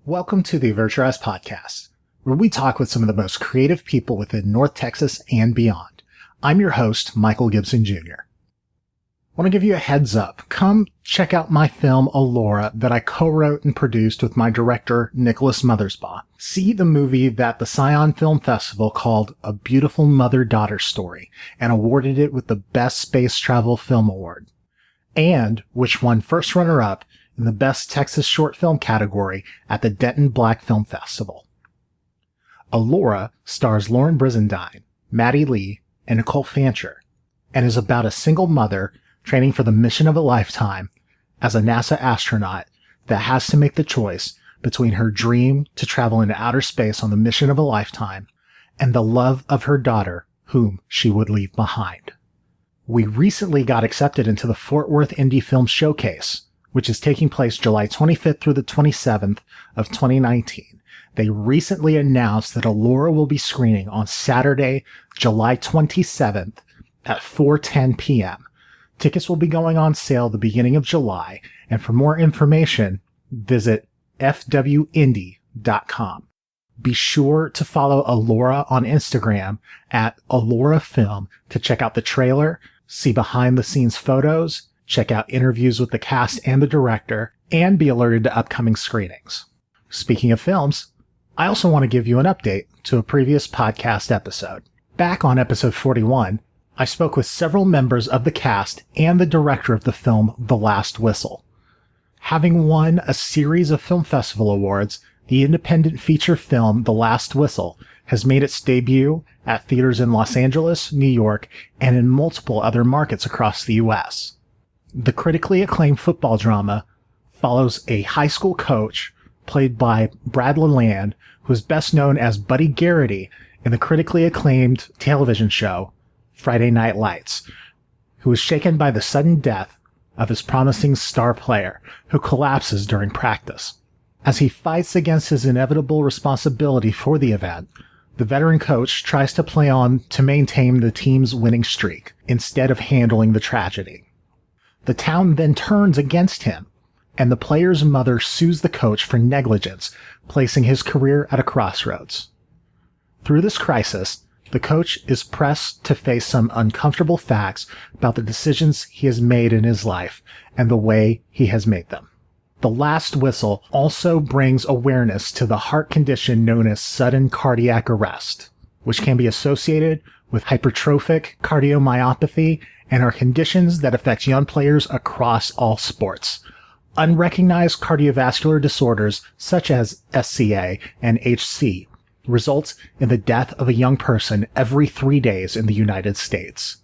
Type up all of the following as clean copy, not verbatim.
Welcome to the Avert Your Eyes Podcast, where we talk with some of the most creative people within North Texas and beyond. I'm your host, Michael Gibson Jr. I want to give you a heads up. Come check out my film, Allura, that I co-wrote and produced with my director, Nicholas Mothersbaugh. See the movie that the Scion Film Festival called A Beautiful Mother-Daughter Story and awarded it with the Best Space Travel Film Award, and which won first runner-up in the Best Texas Short Film category at the Denton Black Film Festival. Allura stars Lauren Brizendine, Maddie Lee, and Nicole Fancher, and is about a single mother training for the mission of a lifetime as a NASA astronaut that has to make the choice between her dream to travel into outer space on the mission of a lifetime and the love of her daughter, whom she would leave behind. We recently got accepted into the Fort Worth Indie Film Showcase, which is taking place July 25th through the 27th of 2019. They recently announced that Allura will be screening on Saturday, July 27th at 4:10 p.m. Tickets will be going on sale the beginning of July, and for more information, visit fwindy.com. Be sure to follow Allura on Instagram at Allura Film to check out the trailer, see behind-the-scenes photos, check out interviews with the cast and the director, and be alerted to upcoming screenings. Speaking of films, I also want to give you an update to a previous podcast episode. Back on episode 41, I spoke with several members of the cast and the director of the film The Last Whistle. Having won a series of film festival awards, the independent feature film The Last Whistle has made its debut at theaters in Los Angeles, New York, and in multiple other markets across the U.S. The critically acclaimed football drama follows a high school coach played by Brad Leland, who is best known as Buddy Garrity in the critically acclaimed television show Friday Night Lights, who is shaken by the sudden death of his promising star player, who collapses during practice. As he fights against his inevitable responsibility for the event, the veteran coach tries to play on to maintain the team's winning streak instead of handling the tragedy. The town then turns against him, and the player's mother sues the coach for negligence, placing his career at a crossroads. Through this crisis, the coach is pressed to face some uncomfortable facts about the decisions he has made in his life and the way he has made them. The Last Whistle also brings awareness to the heart condition known as sudden cardiac arrest, which can be associated with hypertrophic cardiomyopathy and are conditions that affect young players across all sports. Unrecognized cardiovascular disorders such as SCA and HC results in the death of a young person every 3 days in the United States.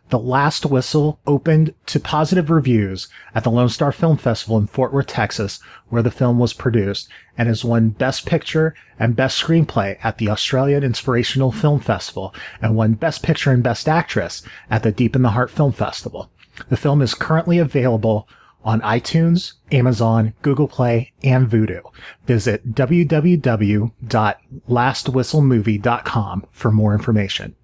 The Last Whistle opened to positive reviews at the Lone Star Film Festival in Fort Worth, Texas, where the film was produced, and has won Best Picture and Best Screenplay at the Australian Inspirational Film Festival, and won Best Picture and Best Actress at the Deep in the Heart Film Festival. The film is currently available on iTunes, Amazon, Google Play, and Vudu. Visit www.lastwhistlemovie.com for more information.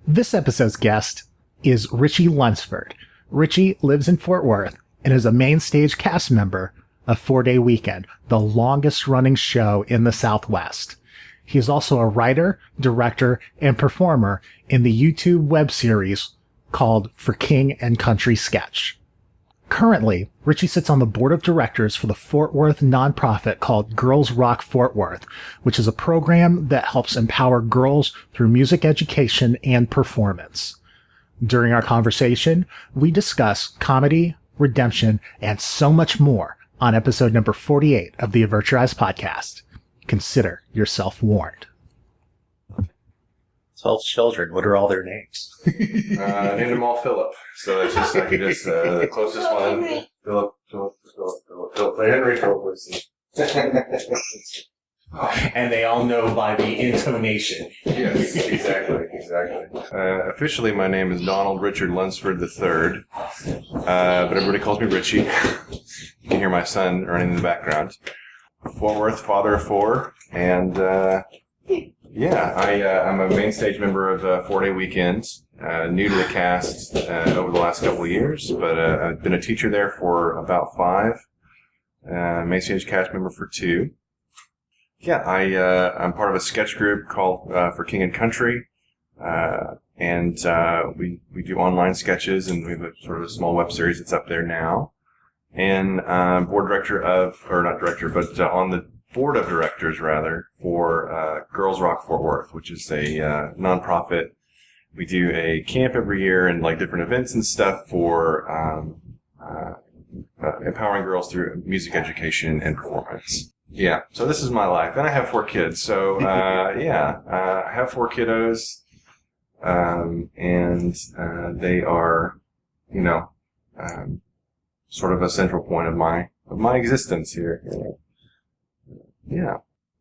This episode's guest is Richie Lunsford. Richie lives in Fort Worth and is a main stage cast member of 4-Day Weekend, the longest-running show in the Southwest. He is also a writer, director, and performer in the YouTube web series called For King and Country Sketch. Currently, Richie sits on the board of directors for the Fort Worth nonprofit called Girls Rock Fort Worth, which is a program that helps empower girls through music education and performance. During our conversation, we discuss comedy, redemption, and so much more on episode number 48 of the Avert Your Eyes podcast. Consider yourself warned. 12 children. What are all their names? Named them all Philip. So it's just like the closest one. Philip. Henry Philip. And they all know by the intonation. Yes, exactly. Officially, my name is Donald Richard Lunsford III, but everybody calls me Richie. You can hear my son running in the background. Fort Worth, father of four, and I'm a main stage member of 4-Day Weekend. New to the cast over the last couple of years, but I've been a teacher there for about 5. Macy Age cast member for 2. Yeah, I'm part of a sketch group called for King and Country, and we do online sketches, and we have a sort of a small web series that's up there now. And board director on the board of directors rather for Girls Rock Fort Worth, which is a nonprofit. We do a camp every year and like different events and stuff for empowering girls through music education and performance. Yeah, so this is my life. And I have 4 kids. So, I have 4 kiddos. And they are, sort of a central point of my existence here. Yeah.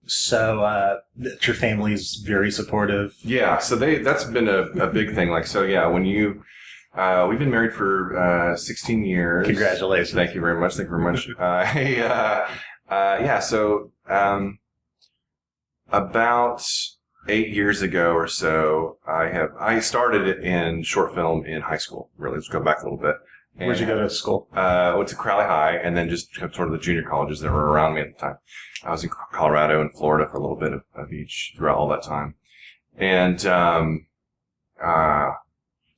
So, your family's very supportive. Yeah, so that's been a big thing. Like, so yeah, when we've been married for 16 years. Congratulations. Thank you very much. So about 8 years ago or so, I started it in short film in high school. Really, let's go back a little bit. And where'd you go to school? Went to Crowley High, and then just sort of the junior colleges that were around me at the time. I was in Colorado and Florida for a little bit of each throughout all that time, and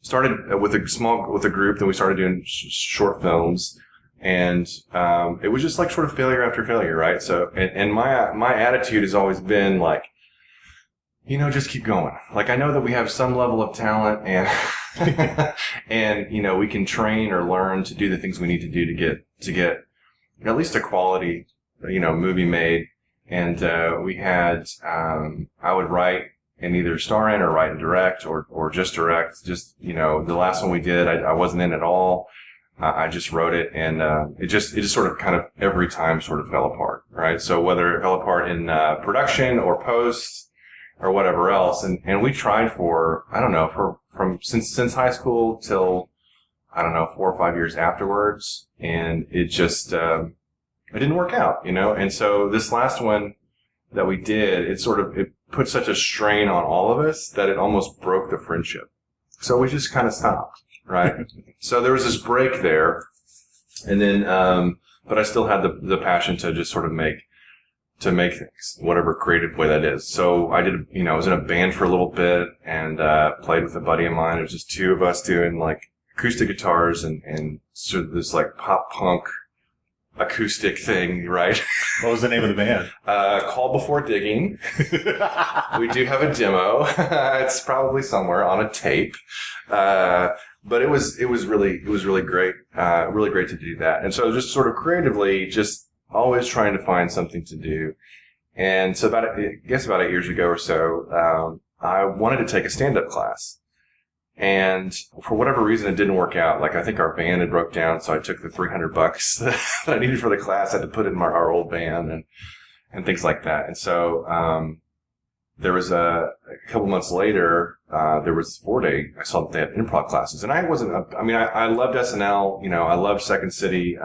started with a group. Then we started doing short films. And it was just like sort of failure after failure, right? So, and my attitude has always been like, just keep going. Like, I know that we have some level of talent, and and we can train or learn to do the things we need to do to get at least a quality movie made. And we had I would write and either star in or write and direct or just direct. Just the last one we did, I wasn't in at all. I just wrote it, and it just sort of kind of every time sort of fell apart, right? So whether it fell apart in production or post or whatever else, and we tried for since high school till 4 or 5 years afterwards, and it just it didn't work out, And so this last one that we did, it put such a strain on all of us that it almost broke the friendship. So we just kind of stopped. Right. So there was this break there, and then, but I still had the passion to just sort of make things, whatever creative way that is. So I did, I was in a band for a little bit and, played with a buddy of mine. It was just 2 of us doing like acoustic guitars and sort of this like pop punk acoustic thing, right? What was the name of the band? Call Before Digging. We do have a demo. It's probably somewhere on a tape. But it was really great, really great to do that. And so just sort of creatively, just always trying to find something to do. And so about 8 years ago or so, I wanted to take a stand-up class. And for whatever reason, it didn't work out. Like, I think our band had broke down, so I took the $300 that I needed for the class. I had to put it in our old band and things like that. And so, there was a couple months later, there was 4-day, I saw that they had improv classes. And I loved SNL, I loved Second City,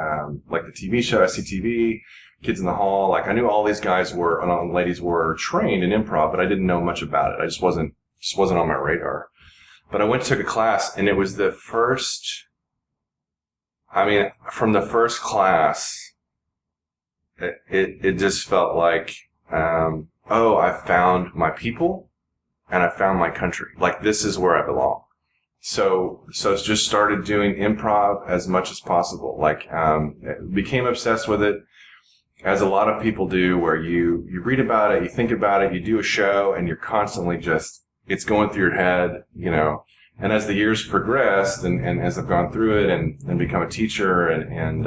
like the TV show, SCTV, Kids in the Hall. Like, I knew all these guys ladies were trained in improv, but I didn't know much about it. I just wasn't on my radar. But I went and took a class, and it was the first, from the first class, it just felt like, I found my people and I found my country. Like, this is where I belong. So just started doing improv as much as possible. Like, became obsessed with it, as a lot of people do, where you read about it, you think about it, you do a show, and you're constantly it's going through your head, And as the years progressed, and as I've gone through it and become a teacher and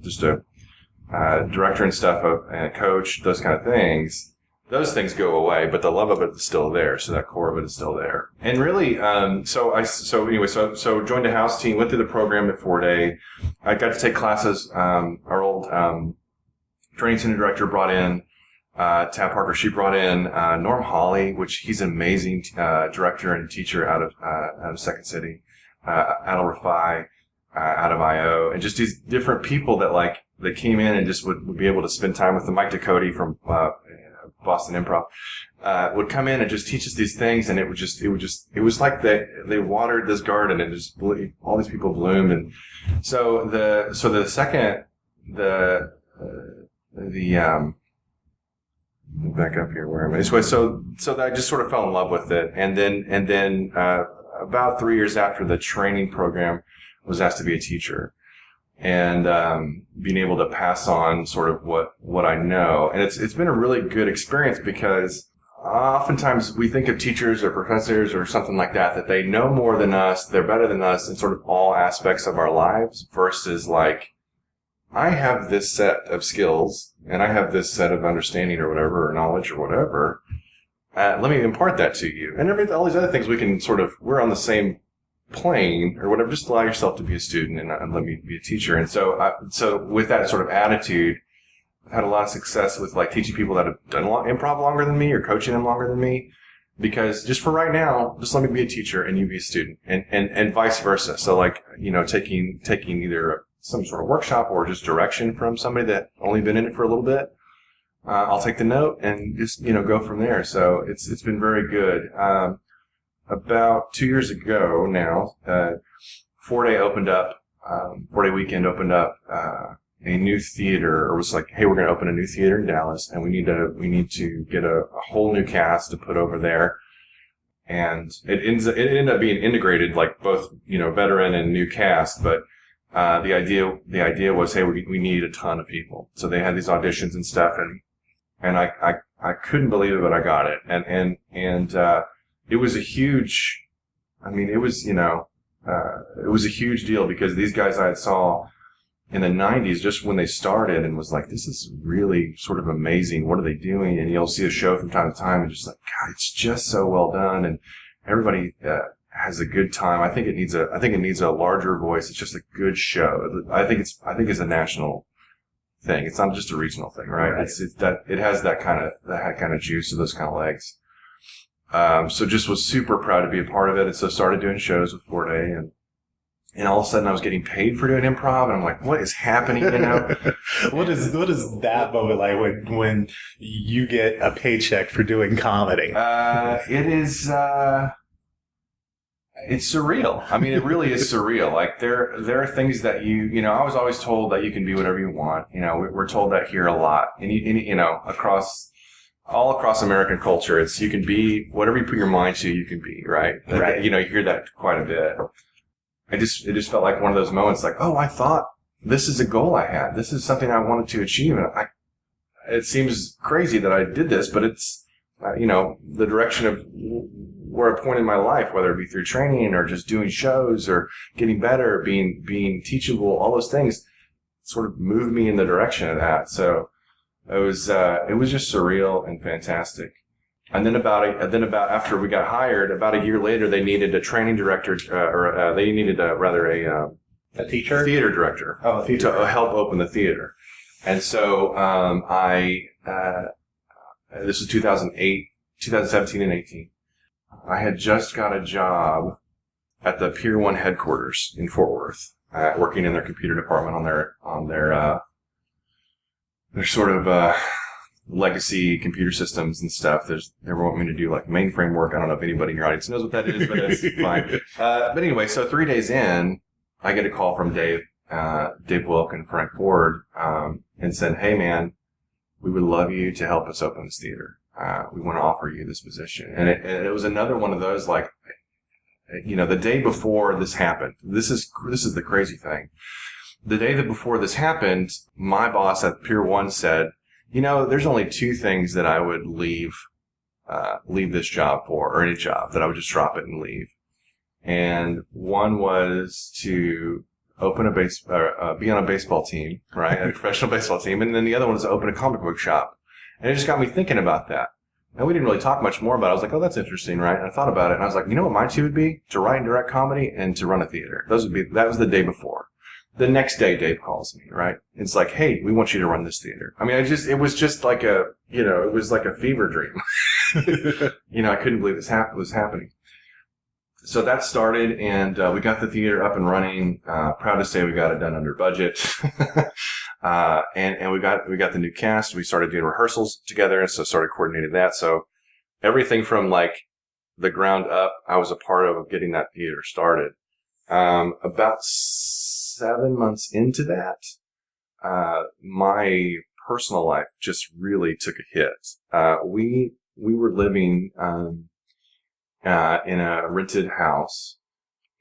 just a director and stuff, and a coach, those kind of things, those things go away, but the love of it is still there. So that core of it is still there. And really, so joined a house team, went through the program at 4-day. I got to take classes. Our old training center director brought in Tab Parker. She brought in Norm Hawley, which he's an amazing director and teacher out of Second City, Adel Rafai, out of IO, and just these different people that came in and just would be able to spend time with them. Mike Ducote from Boston Improv would come in and just teach us these things, and it was like they watered this garden and just all these people bloomed. And so the second back up here, where am I? So I just sort of fell in love with it. And then about 3 years after the training program, I was asked to be a teacher. And being able to pass on sort of what I know. And it's been a really good experience because oftentimes we think of teachers or professors or something like that they know more than us, they're better than us in sort of all aspects of our lives, versus like, I have this set of skills and I have this set of understanding or whatever, or knowledge or whatever. Let me impart that to you. And all these other things we're on the same plane or whatever. Just allow yourself to be a student and let me be a teacher. And so with that sort of attitude, I've had a lot of success with like teaching people that have done improv longer than me or coaching them longer than me, because just for right now, just let me be a teacher and you be a student, and vice versa. So like, taking either some sort of workshop or just direction from somebody that only been in it for a little bit. I'll take the note and just, go from there. So it's been very good. About 2 years ago now, 4-day weekend opened up a new theater, or was like, hey, we're going to open a new theater in Dallas, and we need to get a whole new cast to put over there. And it ended up being integrated, like both, veteran and new cast. But the idea was, hey, we need a ton of people. So they had these auditions and stuff, and I couldn't believe it, but I got it. And it was a huge, it was a huge deal, because these guys I saw in the 90s, just when they started, and was like, this is really sort of amazing. What are they doing? And you'll see a show from time to time and just like, God, it's just so well done. And everybody, has a good time. I think it needs a larger voice. It's just a good show. I think it's a national thing. It's not just a regional thing, right? It has that kind of juice and those kind of legs. So just was super proud to be a part of it. And so started doing shows with 4-day, and all of a sudden I was getting paid for doing improv, and I'm like, what is happening? What is that moment like when you get a paycheck for doing comedy? It is, it's surreal. It really is surreal. Like there are things that I was always told that you can be whatever you want. We're told that here a lot, and all across American culture, it's, you can be whatever you put your mind to, you can be, right? Right. You hear that quite a bit. It just felt like one of those moments, like, oh, I thought this is a goal I had. This is something I wanted to achieve. And it seems crazy that I did this, but it's, the direction of where I point in my life, whether it be through training or just doing shows or getting better, being teachable, all those things sort of moved me in the direction of that. So it was just surreal and fantastic. And then about after we got hired, about a year later, they needed a training director, they needed a teacher, theater director, to help open the theater. And so this was 2017 and 18. I had just got a job at the Pier 1 headquarters in Fort Worth, working in their computer department on their sort of legacy computer systems and stuff. They were wanting me to do like mainframe work. I don't know if anybody in your audience knows what that is, but it's fine. But anyway, so 3 days in, I get a call from Dave Wilk and Frank Ford, and said, hey man, we would love you to help us open this theater. We want to offer you this position. And it was another one of those, like, the day before this happened, this is the crazy thing. The day that before this happened, my boss at Pier 1 said, there's only 2 things that I would leave this job for, or any job, that I would just drop it and leave. And one was to open be on a baseball team, right? A professional baseball team. And then the other one was to open a comic book shop. And it just got me thinking about that. And we didn't really talk much more about it. I was like, oh, that's interesting, right? And I thought about it, and I was like, you know what my 2 would be? To write and direct comedy and to run a theater. That was the day before. The next day, Dave calls me, right? It's like, hey, we want you to run this theater. It was just like it was like a fever dream. I couldn't believe this was happening. So that started, and we got the theater up and running. Proud to say we got it done under budget. And we got the new cast. We started doing rehearsals together, and so started coordinating that. So everything from like the ground up, I was a part of getting that theater started. About 7 months into that, my personal life just really took a hit. We were living in a rented house,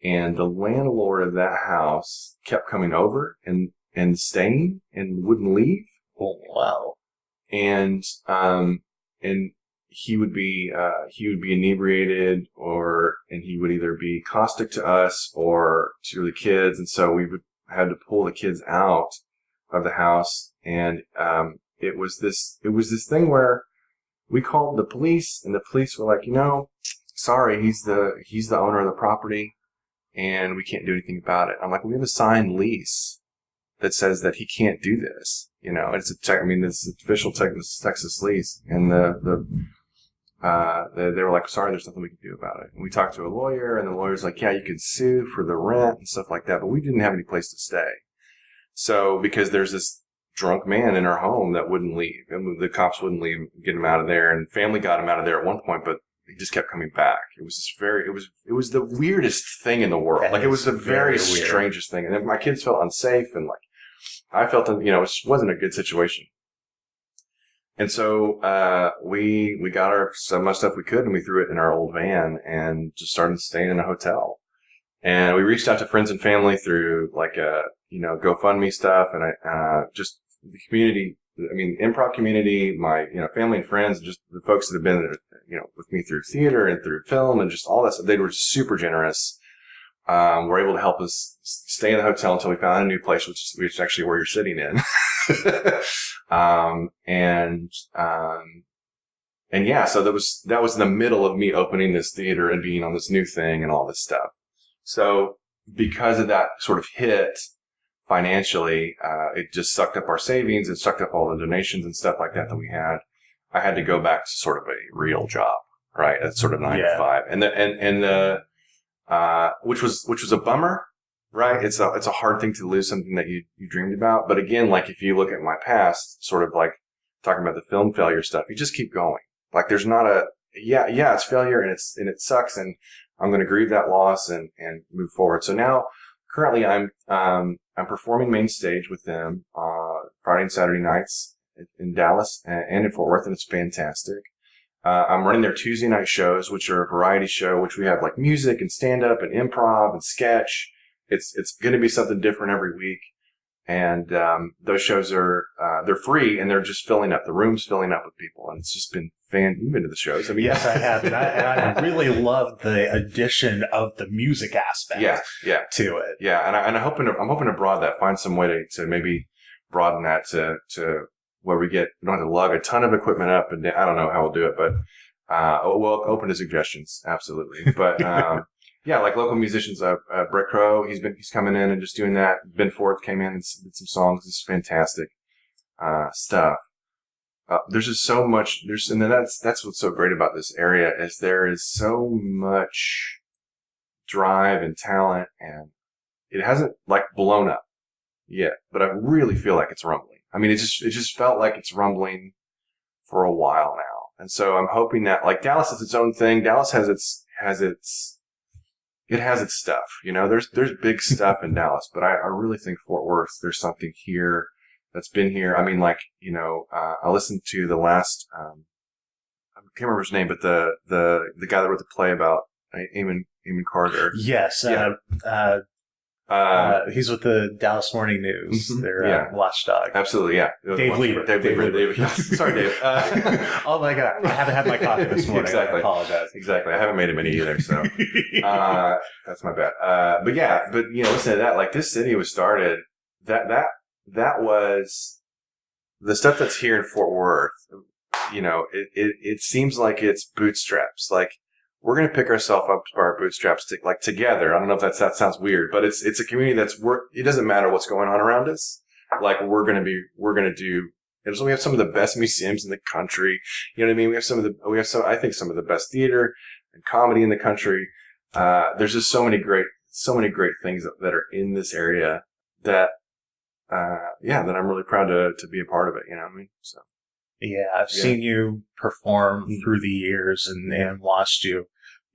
and the landlord of that house kept coming over and staying and wouldn't leave. Oh, wow. And he would be inebriated, and he would either be caustic to us or to the kids. And so we had to pull the kids out of the house. And, it was this thing where we called the police, and the police were like, sorry, he's the owner of the property and we can't do anything about it. I'm like, we have a signed lease that says that he can't do this. It's this is official Texas lease. And they were like, sorry, there's nothing we can do about it. And we talked to a lawyer, and the lawyer's like, yeah, you can sue for the rent and stuff like that. But we didn't have any place to stay. So because there's this drunk man in our home that wouldn't leave, and the cops wouldn't leave, get him out of there, and family got him out of there at one point, but he just kept coming back. It was the weirdest thing in the world. Like, it was the very strangest thing. And then my kids felt unsafe, and like, I felt, it wasn't a good situation. And so, we got so much stuff we could, and we threw it in our old van and just started staying in a hotel. And we reached out to friends and family through like GoFundMe stuff, and just the community, improv community, my, family and friends, and just the folks that have been, with me through theater and through film and just all that stuff. They were super generous. Were able to help us stay in the hotel until we found a new place, which is actually where you're sitting in. And yeah, so that was in the middle of me opening this theater and being on this new thing and all this stuff. So because of that sort of hit financially, it just sucked up our savings. It sucked up all the donations and stuff like that we had. I had to go back to sort of a real job, right? That's sort of 9 to 5. Which was a bummer, right? It's a hard thing to lose something that you dreamed about. But again, like, if you look at my past, sort of like talking about the film failure stuff, you just keep going. Like, there's not it's failure, and it sucks, and I'm going to grieve that loss and move forward. So now, currently, I'm performing main stage with them, Friday and Saturday nights in Dallas and in Fort Worth, and it's fantastic. I'm running their Tuesday night shows, which are a variety show, which we have like music and stand-up and improv and sketch. It's going to be something different every week. And those shows are they're free, and they're just filling up. The room's filling up with people, and it's just been You've been to the shows. Yes, I have, and I really love the addition of the music aspect. To it. Yeah, and I'm hoping to broaden that. Find some way to maybe broaden that to where we don't have to lug a ton of equipment up, and I don't know how we'll do it, but we'll open to suggestions, absolutely. But yeah, like local musicians, Brett Crow, he's coming in and just doing that. Ben Forth came in and did some songs. It's fantastic stuff. There's just so much. And then that's what's so great about this area is there is so much drive and talent, and it hasn't like blown up yet, but I really feel like it's rumbling. I mean, it just felt like it's rumbling for a while now. And so I'm hoping that, like, Dallas is its own thing. Dallas has its stuff, there's big stuff in Dallas, but I really think Fort Worth, there's something here that's been here. I mean, like, I listened to the last, I can't remember his name, but the guy that wrote the play about Eamon Carter. Yes. Yeah. He's with the Dallas Morning News. They're watchdog. Absolutely, yeah. Dave Lieber. Sorry, Dave. Oh my God. I haven't had my coffee this morning. Exactly. I apologize. Exactly. I haven't made him any either, so that's my bad. But listen to that. Like, this city was started, that was the stuff that's here in Fort Worth. It seems like it's bootstraps. Like, we're going to pick ourselves up by our bootstraps together. I don't know if that sounds weird, but it's a community it doesn't matter what's going on around us. Like, we're going to do, and so we have some of the best museums in the country. You know what I mean? I think some of the best theater and comedy in the country. There's just so many great things that are in this area that that I'm really proud to be a part of it. You know what I mean? So. Yeah, I've seen you perform through the years and watched you.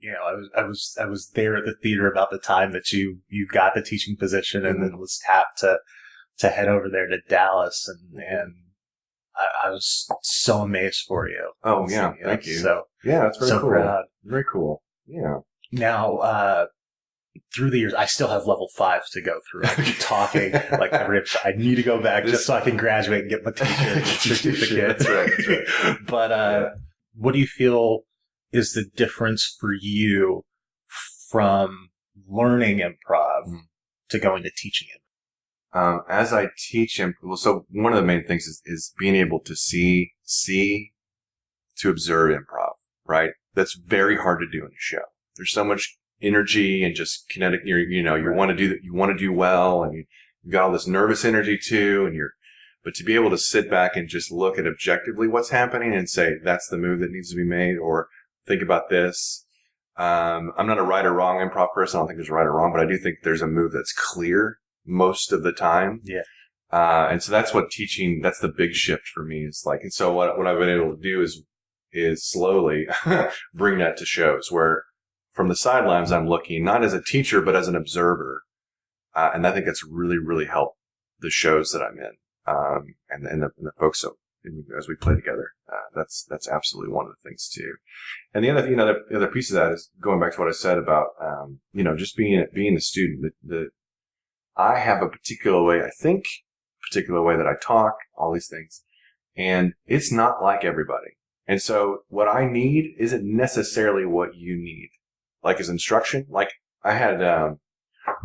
I was there at the theater about the time that you got the teaching position and then was tapped to head over there to Dallas and I was so amazed for you. Oh, yeah. Thank you. So, yeah, that's very so cool. proud. Very cool. Yeah. Now, through the years, I still have level 5 to go through. I keep talking like every episode. I need to go back just so I can graduate and get my teacher certificate. That's right. But what do you feel is the difference for you from learning improv to going to teaching it? As I teach improv, so one of the main things is being able to see to observe improv, right? That's very hard to do in a show. There's so much energy and just kinetic. You want to do well, and you've got all this nervous energy too, but to be able to sit back and just look at objectively what's happening and say that's the move that needs to be made, or think about this. I'm not a right or wrong improv person. I don't think there's a right or wrong, but I do think there's a move that's clear most of the time. Yeah. And so that's what teaching. That's the big shift for me. Is like, and so what I've been able to do is slowly bring that to shows where, from the sidelines, I'm looking not as a teacher, but as an observer. And I think that's really, really helped the shows that I'm in. And the folks as we play together. That's absolutely one of the things too. And the other piece of that is going back to what I said about, just being the student, I have a particular way that I talk, all these things, and it's not like everybody. And so what I need isn't necessarily what you need. Like as instruction, like I had,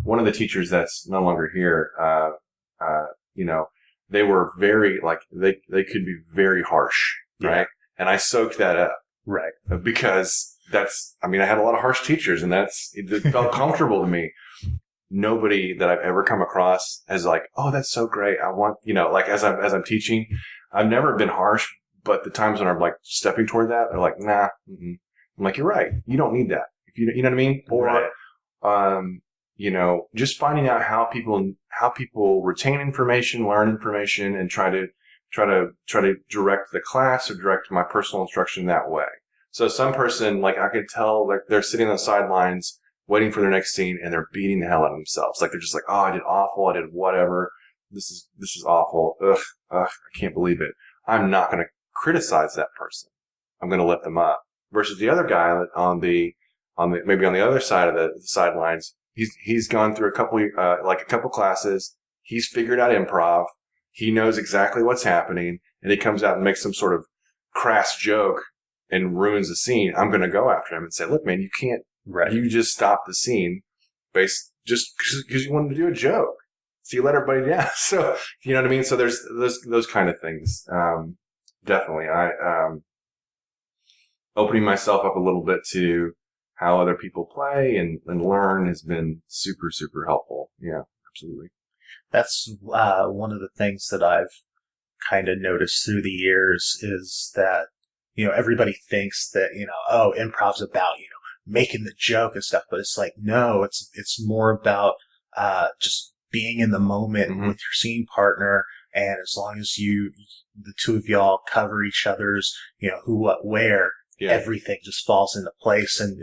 one of the teachers that's no longer here, they were very, like, they could be very harsh, right? And I soaked that up. Right. Because I had a lot of harsh teachers, and it felt comfortable to me. Nobody that I've ever come across has like, oh, that's so great. I want, like as I'm teaching, I've never been harsh, but the times when I'm like stepping toward that, they're like, nah. I'm like, you're right. You don't need that. If you know what I mean? Or, right. Just finding out how people retain information, learn information, and try to direct the class or direct my personal instruction that way. So some person, like I could tell, like they're sitting on the sidelines waiting for their next scene, and they're beating the hell out of themselves. Like they're just like, oh, I did awful. I did whatever. This is awful. Ugh, I can't believe it. I'm not going to criticize that person. I'm going to lift them up. Versus the other guy maybe on the other side of the sidelines, he's gone through a couple classes. He's figured out improv. He knows exactly what's happening, and he comes out and makes some sort of crass joke and ruins the scene. I'm going to go after him and say, look, man, you can't. Right. You just stop the scene just because you wanted to do a joke. So you let everybody down. So, you know what I mean? So there's those kind of things. Definitely. Opening myself up a little bit to how other people play and learn has been super, super helpful. Yeah, absolutely. That's one of the things that I've kind of noticed through the years is that, everybody thinks that, improv's about, making the joke and stuff, but it's like, no, it's more about just being in the moment with your scene partner. And as long as the two of y'all cover each other's, who, what, where, everything just falls into place, and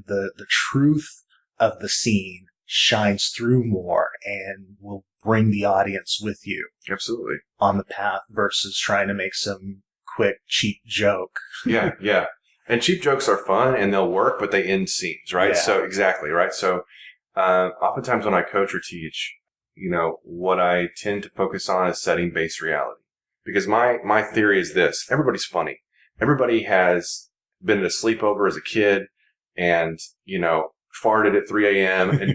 the truth of the scene shines through more and will bring the audience with you. Absolutely. On the path versus trying to make some quick, cheap joke. Yeah. And cheap jokes are fun and they'll work, but they end scenes, right? Yeah. So exactly, right? So oftentimes when I coach or teach, what I tend to focus on is setting base reality. Because my theory is this: everybody's funny. Everybody has been at a sleepover as a kid and, farted at 3 a.m. and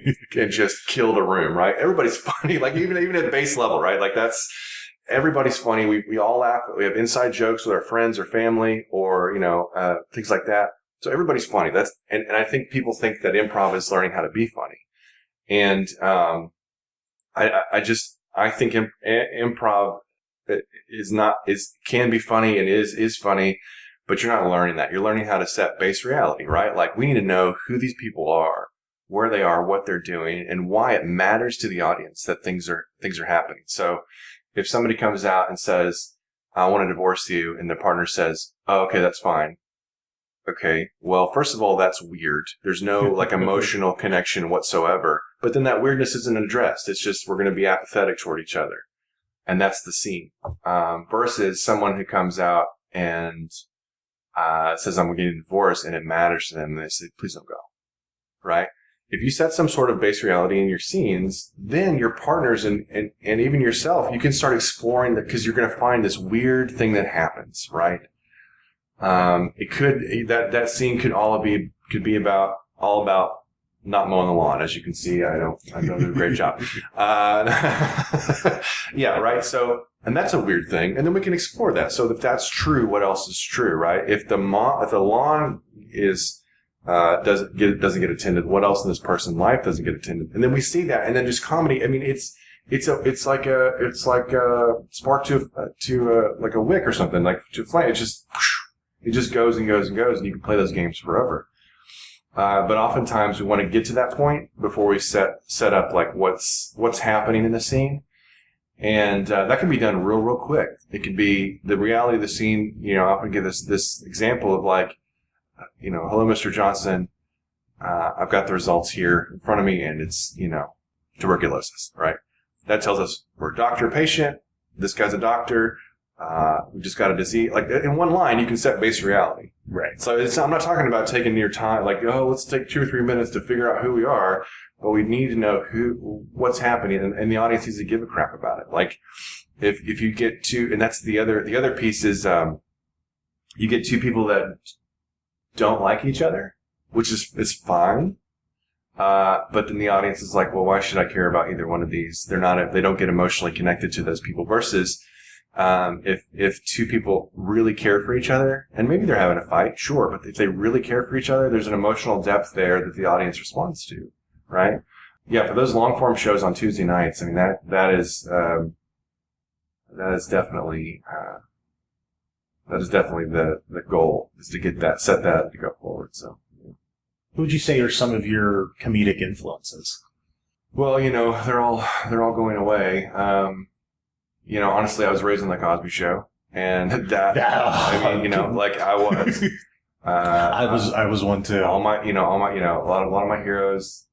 just killed a room, right? Everybody's funny, like even at base level, right? Like everybody's funny. We all laugh. We have inside jokes with our friends or family or, things like that. So everybody's funny. And I think people think that improv is learning how to be funny. And, I think improv can be funny and is funny, but you're not learning that. You're learning how to set base reality, right? Like we need to know who these people are, where they are, what they're doing, and why it matters to the audience that things are happening. So if somebody comes out and says, I want to divorce you, and the partner says, oh, okay, that's fine. Okay, well, first of all, that's weird. There's no emotional connection whatsoever. But then that weirdness isn't addressed. It's just we're going to be apathetic toward each other. and that's the scene. Versus someone who comes out and says, I'm getting a divorce, and it matters to them, and they say, please don't go. Right? If you set some sort of base reality in your scenes, then your partners and even yourself, you can start exploring that, because you're going to find this weird thing that happens, right? That scene could be all about not mowing the lawn. As you can see, I don't do a great job. Yeah, right. So, and that's a weird thing. And then we can explore that. So if that's true, what else is true, right? If the lawn is, doesn't get attended, what else in this person's life doesn't get attended? And then we see that, and then just comedy. I mean, it's like a spark to like a wick or something, like to a flame. It just goes and goes and goes, and you can play those games forever. But oftentimes we want to get to that point before we set up like what's happening in the scene. And, that can be done real quick. It could be the reality of the scene. You know, I often give this example of like, hello, Mr. Johnson. I've got the results here in front of me, and it's, tuberculosis, right? That tells us we're doctor-patient. This guy's a doctor. We just got a disease. Like, in one line, you can set base reality. Right. So I'm not talking about taking your time, like, let's take 2 or 3 minutes to figure out who we are, but we need to know what's happening, and the audience needs to give a crap about it. Like, if you get two, and that's the other piece is, you get two people that don't like each other, which is fine. But then the audience is like, well, why should I care about either one of these? They don't get emotionally connected to those people. Versus, if two people really care for each other, and maybe they're having a fight, sure, but if they really care for each other, there's an emotional depth there that the audience responds to, right? Yeah, for those long form shows on Tuesday nights, I mean, that is definitely the goal, is to get that, set that to go forward. So, who would you say are some of your comedic influences? Well, they're all going away. Honestly, I was raised on the Cosby Show, and that, I mean, like I was. I was one too. A lot of my heroes,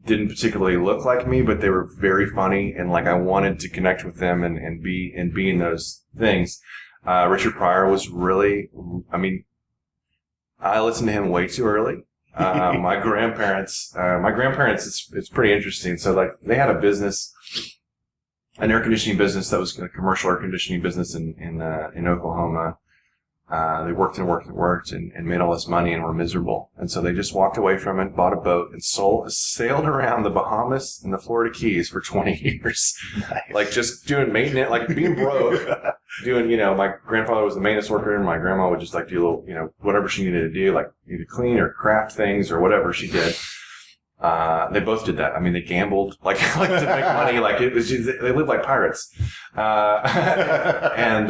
didn't particularly look like me, but they were very funny, and like I wanted to connect with them and be in those things. Richard Pryor was really, I mean, I listened to him way too early. My grandparents, it's pretty interesting. So like they had a business, an air conditioning business that was a commercial air conditioning business in Oklahoma. They worked and made all this money and were miserable. And so they just walked away from it, bought a boat, and sailed around the Bahamas and the Florida Keys for 20 years. Nice. Like just doing maintenance, like being broke, doing, my grandfather was the maintenance worker, and my grandma would just like do a little, whatever she needed to do, like either clean or craft things or whatever she did. They both did that. I mean, they gambled like to make money. Like it was just, they lived like pirates. And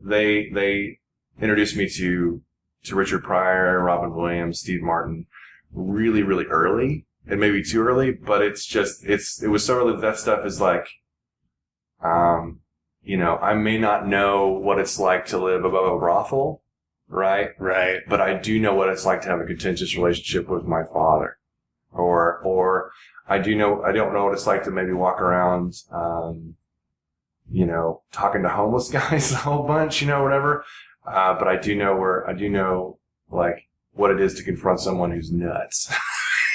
they introduced me to Richard Pryor, Robin Williams, Steve Martin really, really early, and maybe too early, but it was so early that stuff is like, I may not know what it's like to live above a brothel, right? Right. But I do know what it's like to have a contentious relationship with my father. Or I don't know what it's like to maybe walk around, talking to homeless guys a whole bunch, whatever. But I do know like what it is to confront someone who's nuts.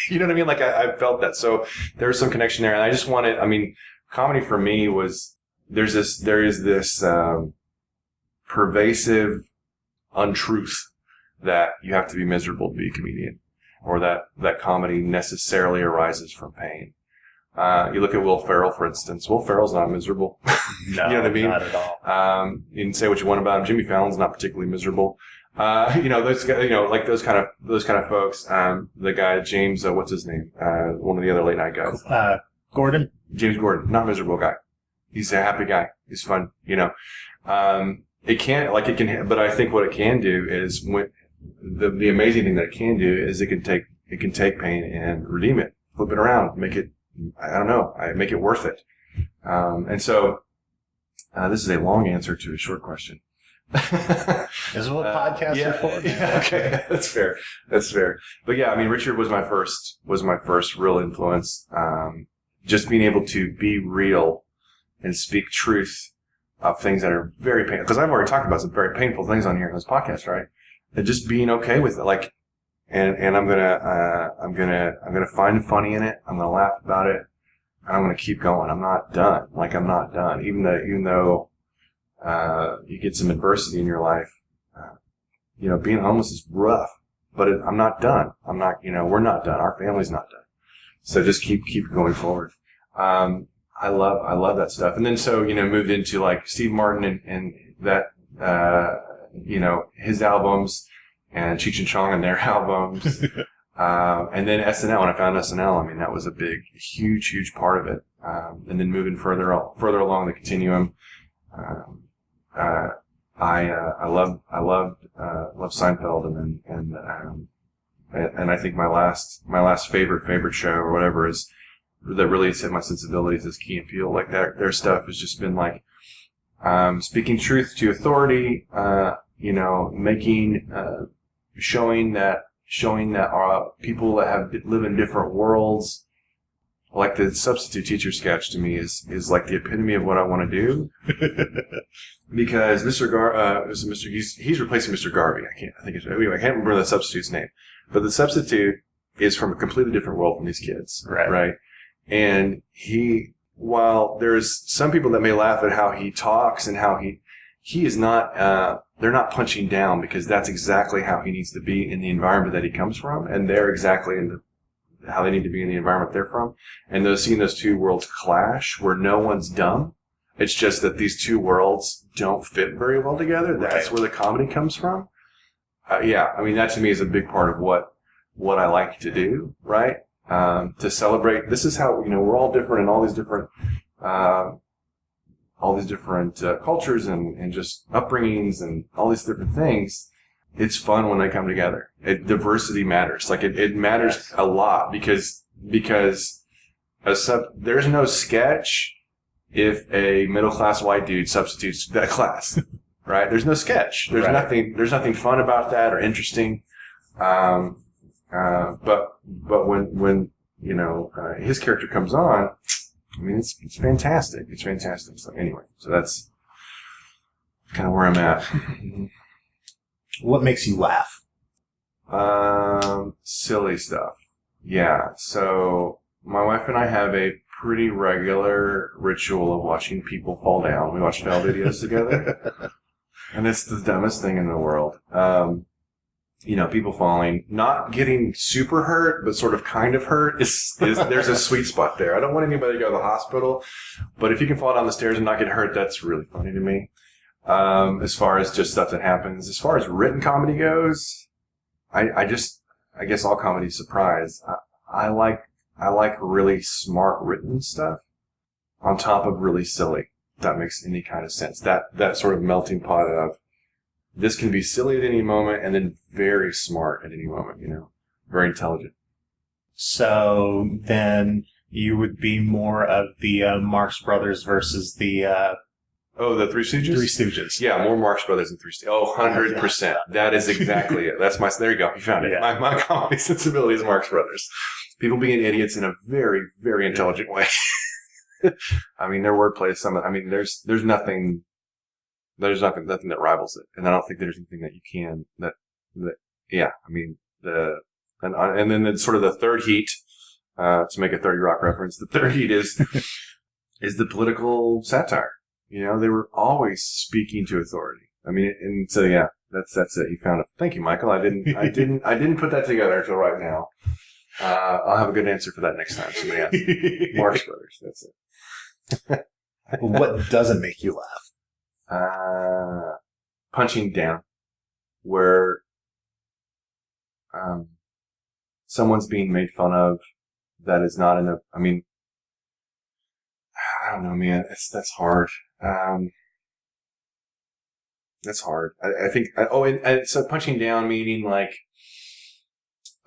You know what I mean? Like I felt that. So there was some connection there. And I just wanted, comedy for me was, there is this pervasive untruth that you have to be miserable to be a comedian, or that comedy necessarily arises from pain. You look at Will Ferrell, for instance. Will Ferrell's not miserable. No, you know what I mean? Not at all. You can say what you want about him. Jimmy Fallon's not particularly miserable. Those guys, like those kind of folks. The guy, James, what's his name? One of the other late night guys. Gordon? James Gordon, not miserable guy. He's a happy guy. He's fun, It can, but I think what it can do is, when the amazing thing that it can do is it can take pain and redeem it, flip it around, make it, make it worth it. And so, this is a long answer to a short question. This is what podcasts are for. Yeah, okay. That's fair. But yeah, Richard was my first real influence. Just being able to be real and speak truth of things that are very painful. Because I've already talked about some very painful things on here in this podcast, right? And just being okay with it, like, and I'm gonna find funny in it. I'm gonna laugh about it. And I'm gonna keep going. I'm not done. Like, I'm not done. Even though you get some adversity in your life, being homeless is rough. But I'm not done. I'm not. We're not done. Our family's not done. So just keep going forward. I love that stuff. And then moved into like Steve Martin and that his albums and Cheech and Chong and their albums. And then SNL. When I found SNL, I mean, that was a big, huge part of it. And then moving further along the continuum, I loved Seinfeld, and I think my last favorite show or whatever is that really has hit my sensibilities is Key and Peele. Like their stuff has just been like speaking truth to authority, showing that people that live in different worlds. Like the substitute teacher sketch to me is like the epitome of what I want to do. Because he's replacing Mr. Garvey. I can't remember the substitute's name. But the substitute is from a completely different world from these kids. Right? And while there's some people that may laugh at how he talks and how he is not, they're not punching down, because that's exactly how he needs to be in the environment that he comes from. And they're exactly how they need to be in the environment they're from. And seeing those two worlds clash where no one's dumb. It's just that these two worlds don't fit very well together. That's where the comedy comes from. I mean, that to me is a big part of what I like to do, right? To celebrate. This is how, we're all different in all these different cultures and just upbringings and all these different things. It's fun when they come together. Diversity matters. Like it matters a lot because there's no sketch if a middle-class white dude substitutes that class, right? There's no sketch. There's nothing fun about that or interesting. But when his character comes on, I mean, it's fantastic. It's fantastic. So anyway, so that's kind of where I'm at. What makes you laugh? Silly stuff. Yeah. So my wife and I have a pretty regular ritual of watching people fall down. We watch fail videos together. And it's the dumbest thing in the world. People falling, not getting super hurt, but sort of kind of hurt is there's a sweet spot there. I don't want anybody to go to the hospital, but if you can fall down the stairs and not get hurt, that's really funny to me. As far as just stuff that happens. As far as written comedy goes, I guess all comedy is surprise. I like really smart written stuff on top of really silly. If that makes any kind of sense. That sort of melting pot of this can be silly at any moment and then very smart at any moment, very intelligent. So then you would be more of the Marx Brothers versus the the Three Stooges? Three Stooges. Yeah, more Marx Brothers than Three Stooges. Oh, 100%. Yeah. That is exactly it. There you go. You found it. Yeah. My comedy sensibility is Marx Brothers. People being idiots in a very, very intelligent way. I mean, their wordplay is there's nothing that rivals it. And I don't think there's anything that you can, and then sort of the third heat, to make a 30 Rock reference, the third heat is the political satire. They were always speaking to authority. I mean, and so yeah, that's it. You found it. Thank you, Michael. I didn't put that together until right now. I'll have a good answer for that next time somebody asks. Marx Brothers. That's it. What doesn't make you laugh? Punching down, where someone's being made fun of that is not enough. I mean, I don't know, man. That's hard. That's hard. I think. And so punching down meaning like,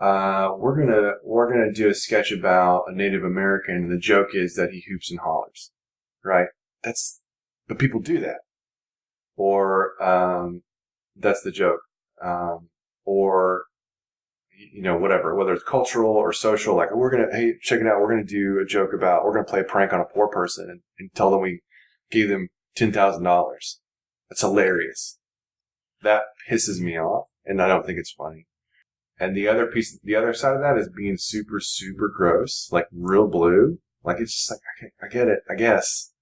we're gonna do a sketch about a Native American. And the joke is that he hoops and hollers, right? But people do that, or that's the joke, or whatever, whether it's cultural or social. Like hey, check it out, we're gonna do a joke about, we're gonna play a prank on a poor person and tell them we gave them $10,000. That's hilarious. That pisses me off, and I don't think it's funny. And the other side of that is being super, super gross, like real blue. Like, it's just like, okay, I get it, I guess.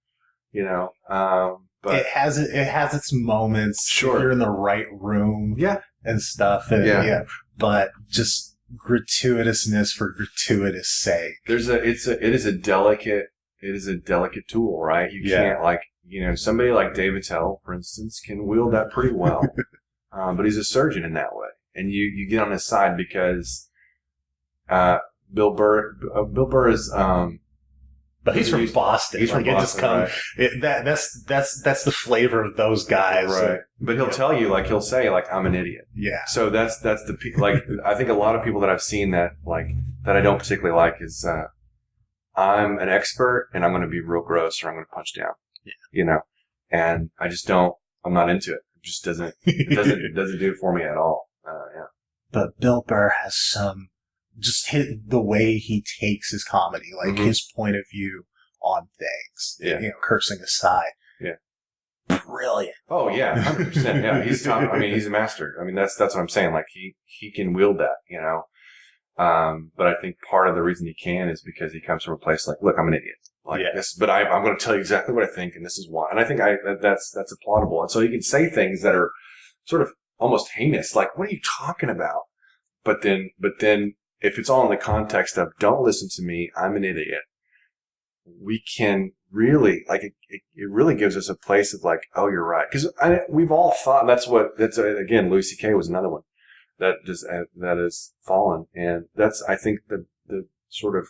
But it has its moments. Sure. If you're in the right room. Yeah. And stuff. And, but just gratuitousness for gratuitous sake. It is a delicate tool, right? You can't somebody like David Tell, for instance, can wield that pretty well. But he's a surgeon in that way. And you get on his side because, Bill Burr is, but he's from Boston. He's from Boston, just comes. Right? That's the flavor of those guys, right? But he'll tell you, he'll say, I'm an idiot. Yeah. So that's I think a lot of people that I've seen that I don't particularly like is, I'm an expert and I'm going to be real gross or I'm going to punch down. Yeah. And I just don't. I'm not into it. It just doesn't do it for me at all. But Bill Burr has the way he takes his comedy, his point of view on things, cursing aside. Yeah. Brilliant. Oh yeah, 100%. Yeah, he's top. I mean, he's a master. I mean, that's what I'm saying. He can wield that, But I think part of the reason he can is because he comes from a place look, I'm an idiot. This, but I'm going to tell you exactly what I think, and this is why. And I think that's applaudable. And so he can say things that are sort of almost heinous, like, what are you talking about? But then if it's all in the context of, don't listen to me, I'm an idiot, we can really, it really gives us a place of oh, you're right. Because we've all thought, again, Louis C.K. was another one that has fallen. And that's, I think, the sort of,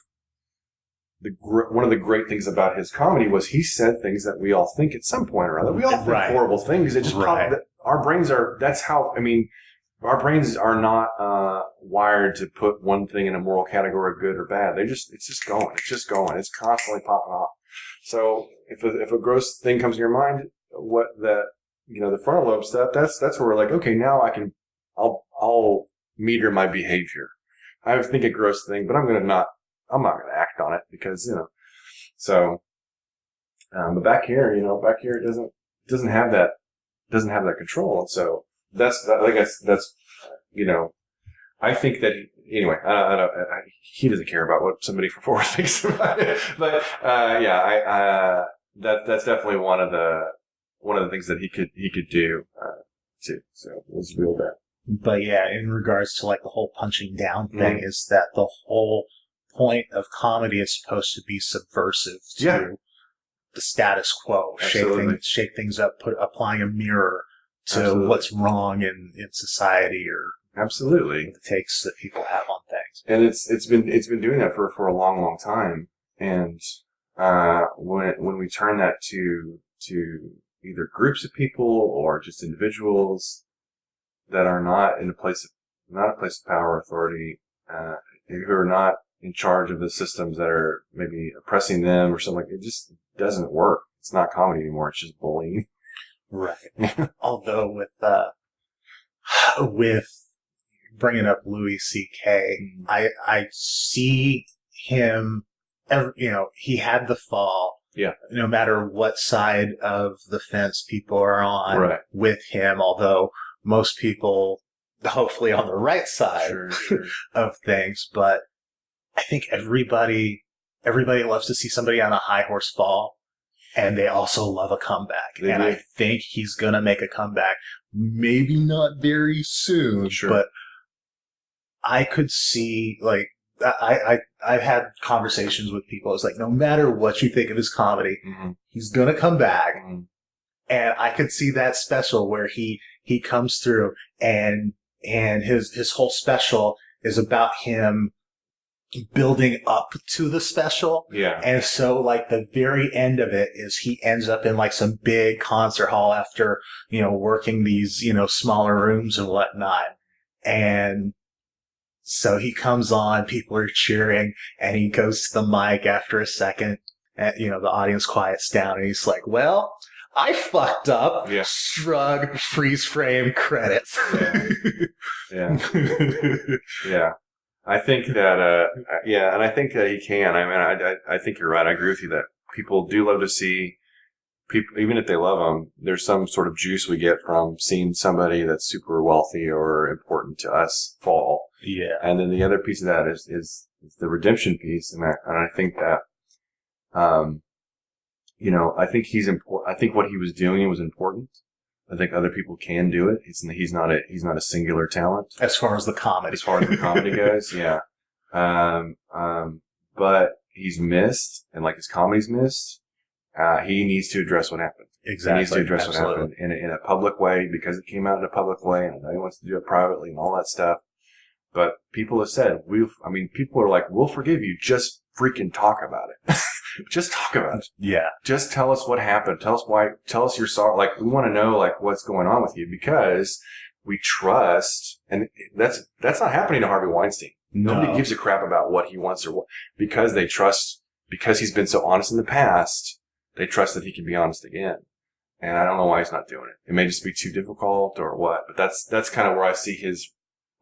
one of the great things about his comedy was he said things that we all think at some point or other. We all think horrible things. It just our brains are, our brains are not wired to put one thing in a moral category of good or bad. It's just going. It's constantly popping off. So if a gross thing comes to your mind, the frontal lobe stuff, that's where we're okay, now I'll meter my behavior. I think a gross thing, but I'm not going to act on it because, so, but back here it doesn't have that control. And so I guess that's, I think that, anyway, he doesn't care about what somebody from forward thinks about it, but, that's definitely one of the things that he could do, too. So was real bad. But yeah, in regards to the whole punching down thing, is that the whole point of comedy is supposed to be subversive to the status quo, shake things up, applying a mirror to what's wrong in society or absolutely the takes that people have on things. And it's been doing that for a long, long time. And when we turn that to either groups of people or just individuals that are not in a place of power or authority, who are not in charge of the systems that are maybe oppressing them or something, it just doesn't work. It's not comedy anymore. It's just bullying. Right. Although with bringing up Louis C.K., I see him, he had the fall. Yeah. No matter what side of the fence people are on with him, although most people hopefully on the right side of things, but I think everybody loves to see somebody on a high horse fall, and they also love a comeback. I think he's going to make a comeback. Maybe not very soon, but I could see, I've had conversations with people. It's no matter what you think of his comedy, he's going to come back. And I could see that special where he comes through and his whole special is about him building up to the special. Yeah. And so the very end of it is he ends up in some big concert hall after, working these, smaller rooms and whatnot. And so he comes on, people are cheering, and he goes to the mic after a second, and, the audience quiets down, and he's like, well, I fucked up. Yeah. Shrug, freeze frame, credits. Yeah. Yeah. I think that, and I think that he can. I mean, I think you're right. I agree with you that people do love to see people, even if they love them, there's some sort of juice we get from seeing somebody that's super wealthy or important to us fall. Yeah. And then the other piece of that is the redemption piece. And I think that, I think he's important. I think what he was doing was important. I think other people can do it. He's not a singular talent. As far as the comedy goes, yeah. But he's missed, and like his comedy's missed. He needs to address what happened. Exactly. He needs to address what happened in a public way, because it came out in a public way, and I know he wants to do it privately and all that stuff. But people have said, people are like, we'll forgive you. Just freaking talk about it. Just talk about it. Yeah. Just tell us what happened. Tell us why. Tell us your sorrow. Like, we want to know, like, what's going on with you, because we trust, and that's not happening to Harvey Weinstein. Nobody gives a crap about what he wants or what, because they trust, because he's been so honest in the past, they trust that he can be honest again. And I don't know why he's not doing it. It may just be too difficult or what, but that's kind of where I see his,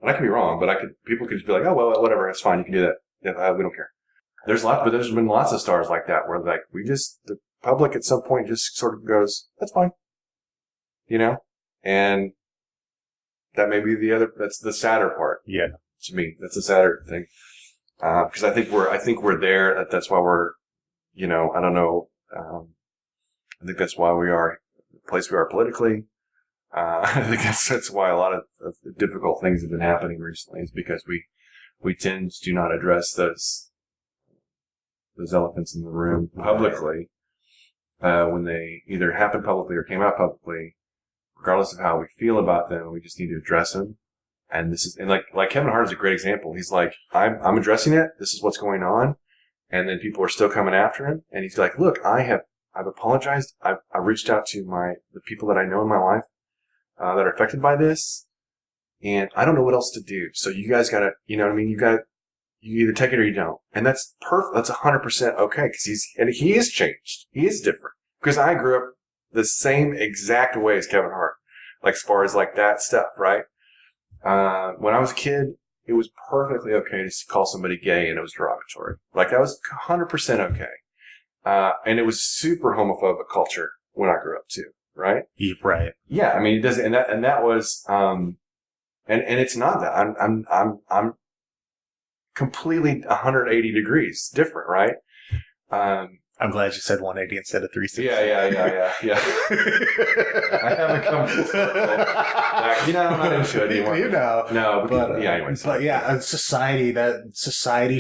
and I could be wrong, but people could just be like, oh, well, whatever, it's fine, you can do that. Yeah, we don't care. There's been lots of stars like that where like, the public at some point just sort of goes, that's fine. And that may be that's the sadder part. Yeah. To me, that's a sadder thing. Because I think we're there. That's why we're, I don't know. I think that's why we are the place we are politically. I think that's why a lot of difficult things have been happening recently, is because we tend to not address those elephants in the room publicly, when they either happen publicly or came out publicly, regardless of how we feel about them. We just need to address them. And like Kevin Hart is a great example. He's like, I'm addressing it. This is what's going on. And then people are still coming after him. And he's like, look, I've apologized. I reached out to the people that I know in my life, that are affected by this. And I don't know what else to do. So you guys gotta, you either take it or you don't. And that's perfect. That's 100% okay. Cause he is changed. He is different. Because I grew up the same exact way as Kevin Hart. Like, as far as like that stuff, right? When I was a kid, it was perfectly okay to call somebody gay and it was derogatory. Like, that was 100% okay. And it was super homophobic culture when I grew up too, right? Yeah, right. Yeah, I mean, it doesn't, and that was, and it's not that. I'm completely 180 degrees different, right? I'm glad you said 180 instead of 360. Yeah. I haven't come full circle. I'm not into it anymore. No, but yeah, anyways. But yeah, society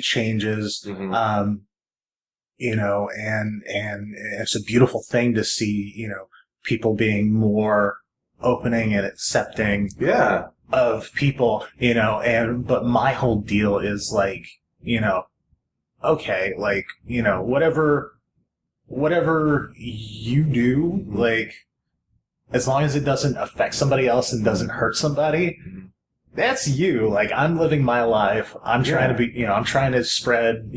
changes, mm-hmm. And it's a beautiful thing to see, people being more opening and accepting of people, but my whole deal is like, okay, like, whatever you do, like, as long as it doesn't affect somebody else and doesn't hurt somebody, that's you. Like, I'm living my life. I'm trying to be, I'm trying to spread,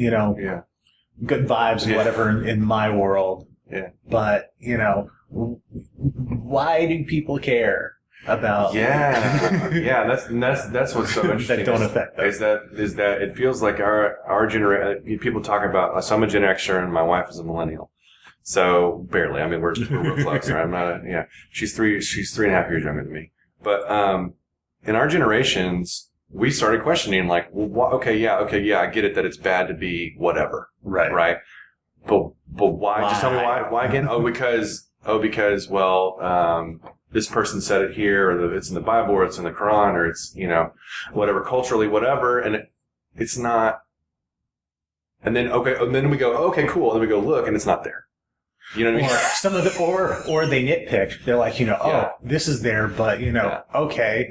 good vibes and whatever in my world. Yeah. But, why do people care about? That's what's so interesting. That don't affect them. Is that it feels like our generation. People talk about, so I'm a Gen Xer and my wife is a millennial, so barely. I mean, we're real close. Right? I'm not. She's 3.5 years younger than me. But in our generations, we started questioning, like, well, okay, I get it that it's bad to be whatever, right? But why? Just tell me why. Why again? Because this person said it here, or it's in the Bible, or it's in the Quran, or it's, whatever, culturally, whatever, and it's not. And then, then we go, okay, cool. And then we go look, and it's not there. You know what I mean? Or they nitpick. They're like, this is there, but, okay,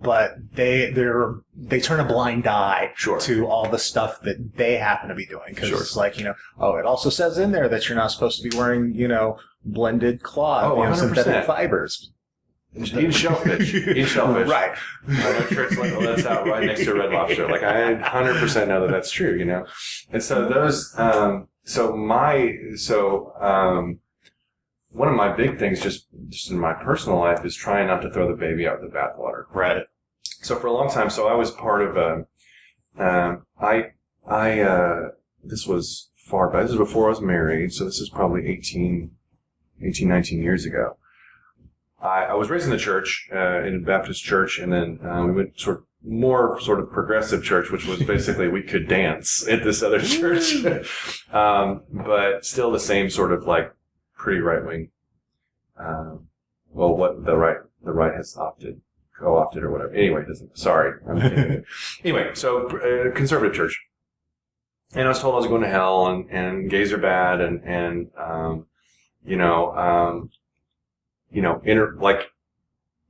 but they turn a blind eye to all the stuff that they happen to be doing. Cause it's like, it also says in there that you're not supposed to be wearing, blended cloth, synthetic fibers. Eating shellfish. Right. I know church lets out right next to a Red Lobster. Like, I 100% know that that's true, And so those, one of my big things just in my personal life is trying not to throw the baby out with the bathwater. Right. So for a long time, I was part of this was far back. This is before I was married, so this is probably 18 18, 19 years ago. I was raised in the church, in a Baptist church, and then we went more progressive church, which was basically we could dance at this other church, but still the same sort of like pretty right wing. What the right has co-opted or whatever. Anyway, anyway, so conservative church, and I was told I was going to hell, and gays are bad, and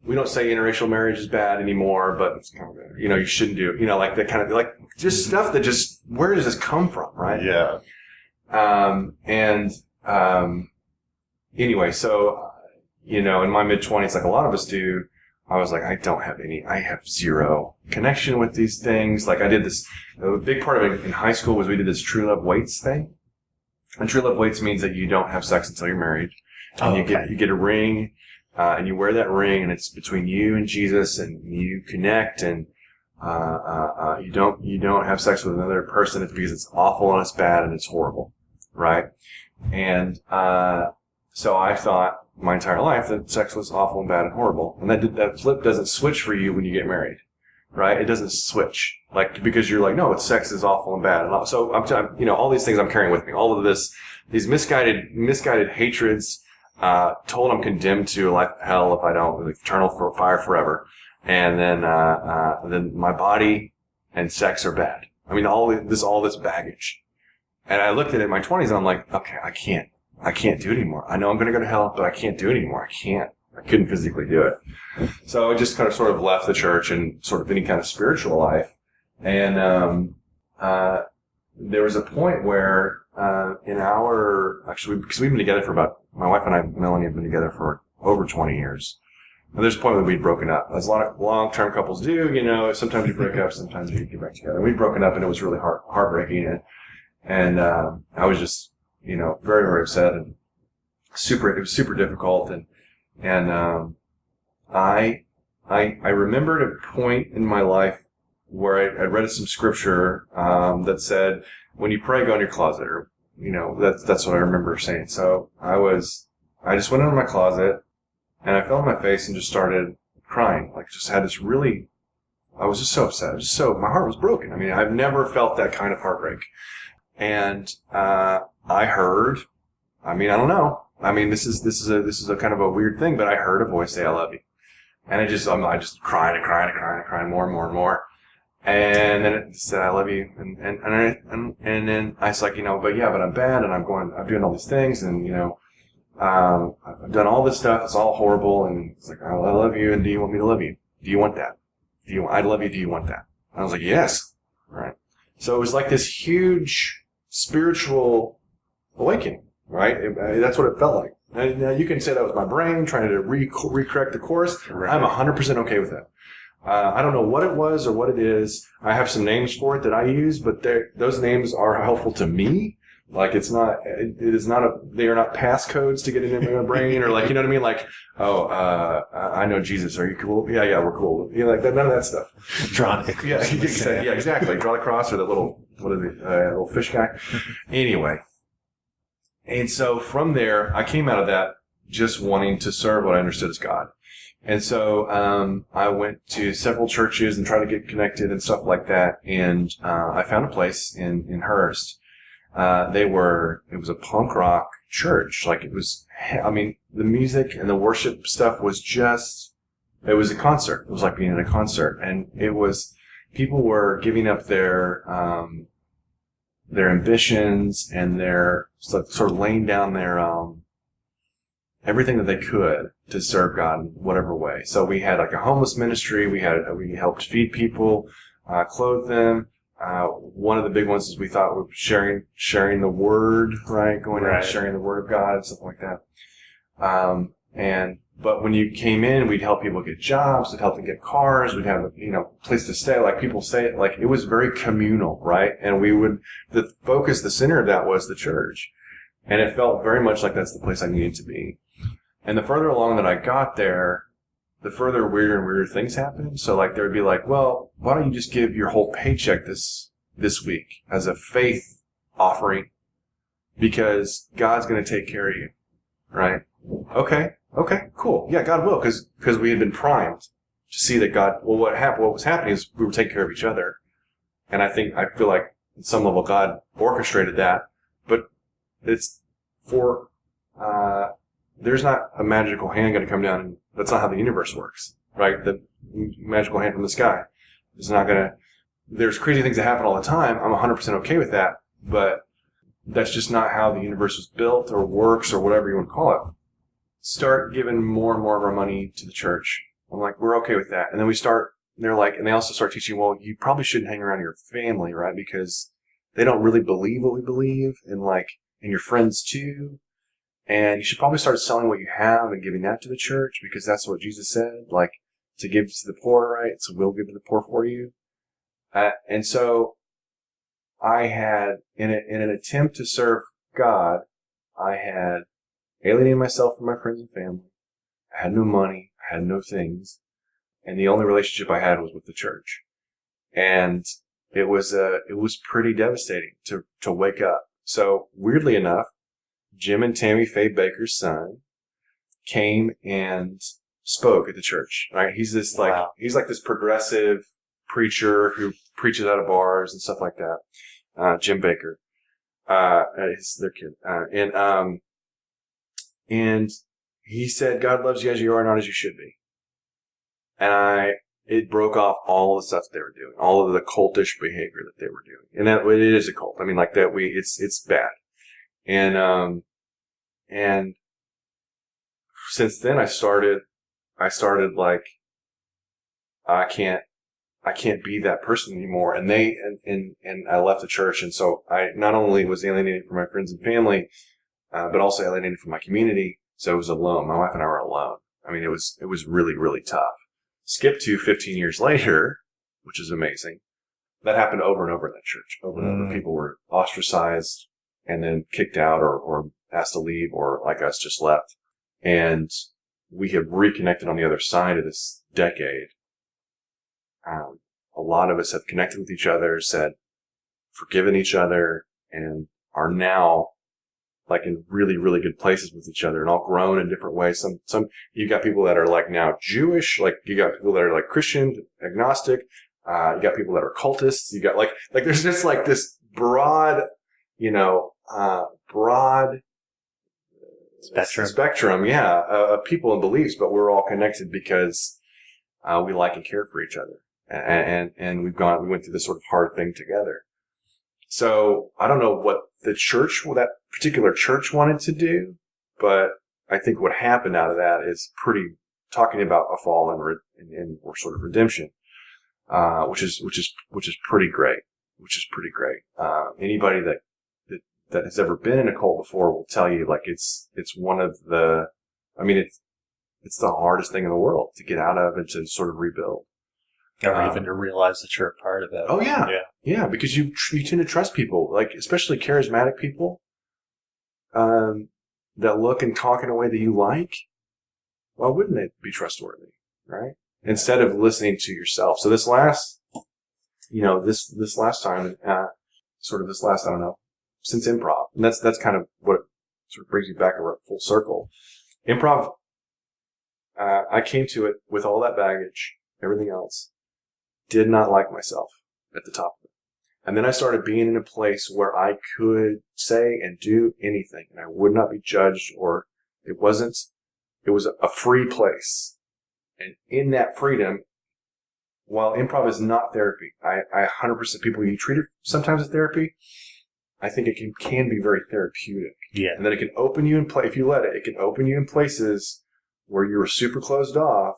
we don't say interracial marriage is bad anymore, but it's kind of, you shouldn't do, like that kind of, like, just stuff that just, where does this come from, right? Yeah. Anyway, so, in my mid-20s, like a lot of us do, I was like, I have zero connection with these things. Like I did this, a big part of it in high school was we did this true love waits thing. And true love waits means that you don't have sex until you're married. And you get a ring, and you wear that ring, and it's between you and Jesus, and you connect, and you don't have sex with another person. It's because it's awful and it's bad and it's horrible, right? And so I thought my entire life that sex was awful and bad and horrible, and that flip doesn't switch for you when you get married, right? It doesn't switch, like, because you're like, no, sex is awful and bad, and so I'm all these things I'm carrying with me, all of this, these misguided hatreds. Told I'm condemned to a life of hell if I don't, like, eternal fire forever. And then my body and sex are bad. I mean, all this baggage. And I looked at it in my 20s and I'm like, okay, I can't do it anymore. I know I'm going to go to hell, but I can't do it anymore. I couldn't physically do it. So I just kind of sort of left the church and sort of any kind of spiritual life. And, there was a point where, because we've been together my wife and I, Melanie, have been together for over 20 years. And there's a point where we'd broken up. As a lot of long-term couples do, sometimes you break up, sometimes you get back together. We'd broken up and it was really heartbreaking. And I was just, very, very upset, and it was super difficult. And I remembered a point in my life where I read some scripture, that said, when you pray, go in your closet, or, that's what I remember saying. So I just went into my closet and I fell on my face and just started crying. Like, just had this I was just so upset. My heart was broken. I mean, I've never felt that kind of heartbreak. And, I don't know. I mean, this is a kind of a weird thing, but I heard a voice say, I love you. And I just cried and cried more and more and more. And then it said, I love you. And then I was like, but I'm bad, and I'm doing all these things, and, I've done all this stuff. It's all horrible. And it's like, I love you. And do you want me to love you? Do you want that? I love you. Do you want that? And I was like, yes. Right. So it was like this huge spiritual awakening, right? That's what it felt like. Now you can say that was my brain trying to recorrect the course. Right. I'm 100% okay with that. I don't know what it was or what it is. I have some names for it that I use, but those names are helpful to me. Like, they are not passcodes to get it into my brain, or, like, you know what I mean? Like, I know Jesus. Are you cool? Yeah, we're cool. Like that, none of that stuff. Draw the cross. Yeah, exactly. Draw the cross, or that little, little fish guy. Anyway. And so from there, I came out of that just wanting to serve what I understood as God. And so, I went to several churches and tried to get connected and stuff like that. And, I found a place in Hearst. It was a punk rock church. Like, the music and the worship stuff was it was a concert. It was like being in a concert. And people were giving up their ambitions and their sort of laying down their, everything that they could to serve God in whatever way. So we had like a homeless ministry. We helped feed people, clothe them. One of the big ones is we thought we were sharing the word, right? Going out and sharing the word of God and stuff like that. But when you came in, we'd help people get jobs, we'd help them get cars, we'd have a place to stay. Like, people say, like, it was very communal, right? And the center of that was the church. And it felt very much like that's the place I needed to be. And the further along that I got there, the further weirder and weirder things happened. So, like, there would be like, well, why don't you just give your whole paycheck this week as a faith offering, because God's going to take care of you, right? Okay, cool. Yeah, God will, because we had been primed to see that God. Well, what was happening is we were taking care of each other, and I feel like at some level God orchestrated that, but it's for. There's not a magical hand going to come down, and that's not how the universe works, right? The magical hand from the sky is not going to. There's crazy things that happen all the time. I'm 100% okay with that, but that's just not how the universe was built or works or whatever you want to call it. Start giving more and more of our money to the church. I'm like, we're okay with that. And then and they also start teaching, well, you probably shouldn't hang around your family, right? Because they don't really believe what we believe, and your friends too. And you should probably start selling what you have and giving that to the church, because that's what Jesus said, like, to give to the poor, right? So we'll give to the poor for you. And so I had, in an attempt to serve God, I had alienated myself from my friends and family. I had no money. I had no things. And the only relationship I had was with the church. And it was pretty devastating to wake up. So weirdly enough, Jim and Tammy Faye Baker's son came and spoke at the church. Right? He's this he's like this progressive preacher who preaches out of bars and stuff like that. Jim Baker, is their kid, and he said, "God loves you as you are, not as you should be." And it broke off all the stuff they were doing, all of the cultish behavior that they were doing, and that it is a cult. I mean, like that. It's bad, and since then I started like, I can't be that person anymore. And and I left the church. And so I not only was alienated from my friends and family, but also alienated from my community. So it was alone. My wife and I were alone. I mean, it was really, really tough. Skip to 15 years later, which is amazing. That happened over and over in that church. Over and over. People were ostracized and then kicked out or asked to leave, or like us, just left. And we have reconnected on the other side of this decade. A lot of us have connected with each other, forgiven each other, and are now like in really, really good places with each other, and all grown in different ways. Some you got people that are like now Jewish, like you got people that are like Christian, agnostic. You got people that are cultists. You got like there's just like this broad spectrum, of people and beliefs, but we're all connected because we like and care for each other. And we went through this sort of hard thing together. So I don't know what that particular church wanted to do, but I think what happened out of that is talking about a fall and or sort of redemption, which is pretty great, anybody that has ever been in a cult before will tell you, like, it's one of the, I mean, it's the hardest thing in the world to get out of and to sort of rebuild. Or even to realize that you're a part of it. Oh, yeah. Yeah, because you tend to trust people, like especially charismatic people that look and talk in a way that you like. Why wouldn't they be trustworthy, right? Instead of listening to yourself. So this last time, I don't know, since improv, and that's kind of what sort of brings you back around full circle. Improv, I came to it with all that baggage, everything else. Did not like myself at the top of it. And then I started being in a place where I could say and do anything, and I would not be judged, or it was a free place. And in that freedom, while improv is not therapy, I 100% people you treat it sometimes as therapy, I think it can be very therapeutic. Yeah. And then it can open you if you let it, it can open you in places where you were super closed off.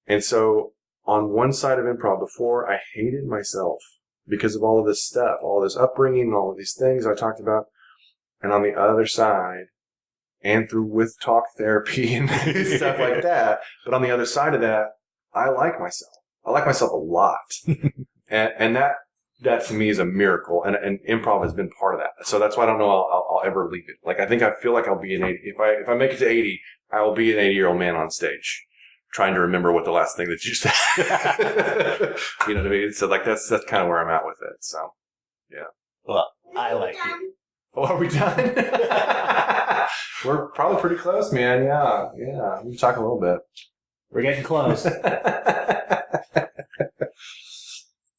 And so on one side of improv before, I hated myself because of all of this stuff, all of this upbringing, all of these things I talked about. And on the other side, and with talk therapy and stuff like that, but on the other side of that, I like myself. I like myself a lot. and that to me is a miracle. And improv has been part of that. So that's why I don't know I'll ever leave it. Like, I feel like I'll be an 80. If I make it to 80, I will be an 80-year-old man on stage, trying to remember what the last thing that you said. You know what I mean? So like that's kind of where I'm at with it. So, yeah. Well, I like you. Oh, are we done? We're probably pretty close, man. Yeah. We can talk a little bit. We're getting close.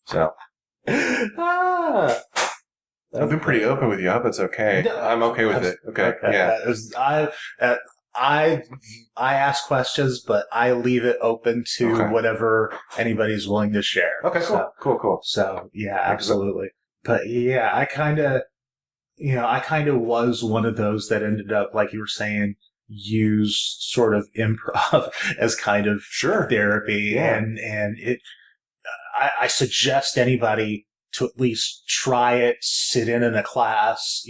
So. I've been pretty open with you. I hope it's okay. No, I'm okay with it. Okay. Yeah. I ask questions, but I leave it open to whatever anybody's willing to share. Okay, cool. Cool. So, yeah, absolutely. But yeah, I kind of was one of those that ended up, like you were saying, use sort of improv as kind of therapy. Yeah. And I suggest anybody to at least try it, sit in a class,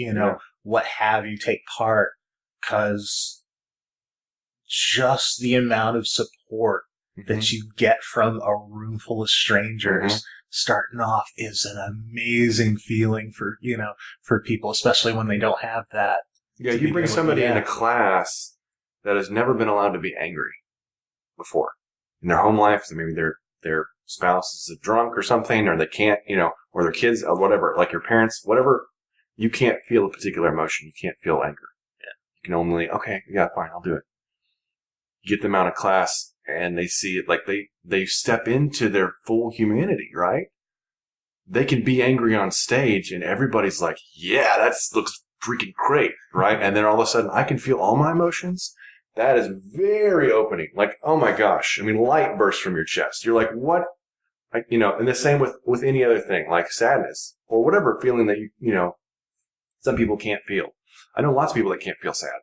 what have you, take part, because just the amount of support that you get from a room full of strangers starting off is an amazing feeling for people, especially when they don't have that. Yeah, you bring somebody in a class that has never been allowed to be angry before in their home life. So maybe their spouse is a drunk or something, or they can't, or their kids, or whatever, like your parents, whatever. You can't feel a particular emotion. You can't feel anger. Yeah. You can only, fine, I'll do it. You get them out of class and they see it like they step into their full humanity, right? They can be angry on stage and everybody's like, yeah, that looks freaking great, right? And then all of a sudden I can feel all my emotions. That is very opening. Like, oh my gosh. I mean, light bursts from your chest. You're like, what? And the same with any other thing, like sadness or whatever feeling that some people can't feel. I know lots of people that can't feel sad.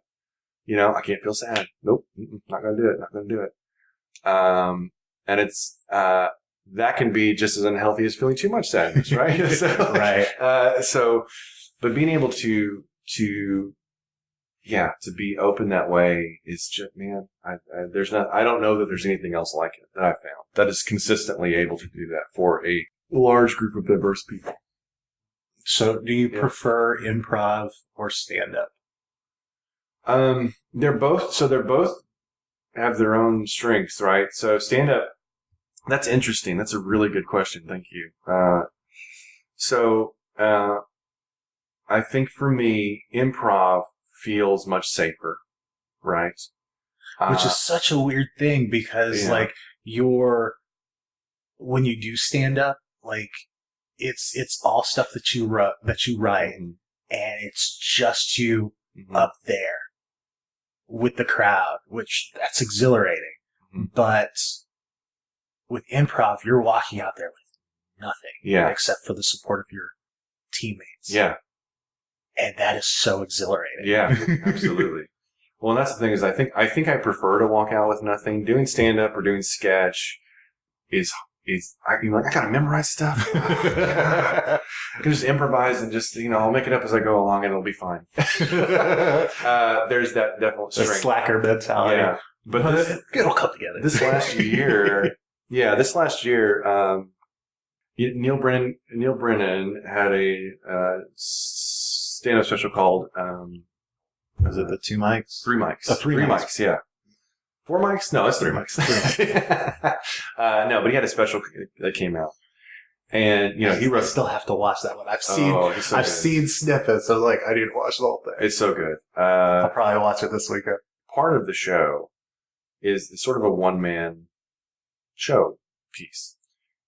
I can't feel sad. Nope. Not going to do it. Not going to do it. And it's, that can be just as unhealthy as feeling too much sadness, right? Right. But being able to be open that way is just, man, I don't know that there's anything else like it that I've found that is consistently able to do that for a large group of diverse people. So do you prefer improv or stand-up? They're both have their own strengths, right? So stand-up, that's interesting. That's a really good question. Thank you. I think for me, improv feels much safer, right? Which is such a weird thing because when you do stand up, like it's all stuff that you write and it's just you up there with the crowd, which that's exhilarating. But with improv, you're walking out there with nothing except for the support of your teammates. Yeah. And that is so exhilarating. Yeah, absolutely. Well, and that's the thing is I think I prefer to walk out with nothing. Doing stand-up or doing sketch is I gotta memorize stuff. I can just improvise and just, I'll make it up as I go along and it'll be fine. There's that definite strength. The slacker mentality. Yeah. But it'll come together. This last year, Neil Brennan had a stand-up special called, was it the 2 mics? 3 mics. Three mics, yeah. 4 mics? No, it's 3 mics. No, but he had a special that came out. And, I still have to watch that one. I've seen snippets. I was like, I need to watch the whole thing. It's so good. I'll probably watch it this weekend. Part of the show is sort of a one-man show piece.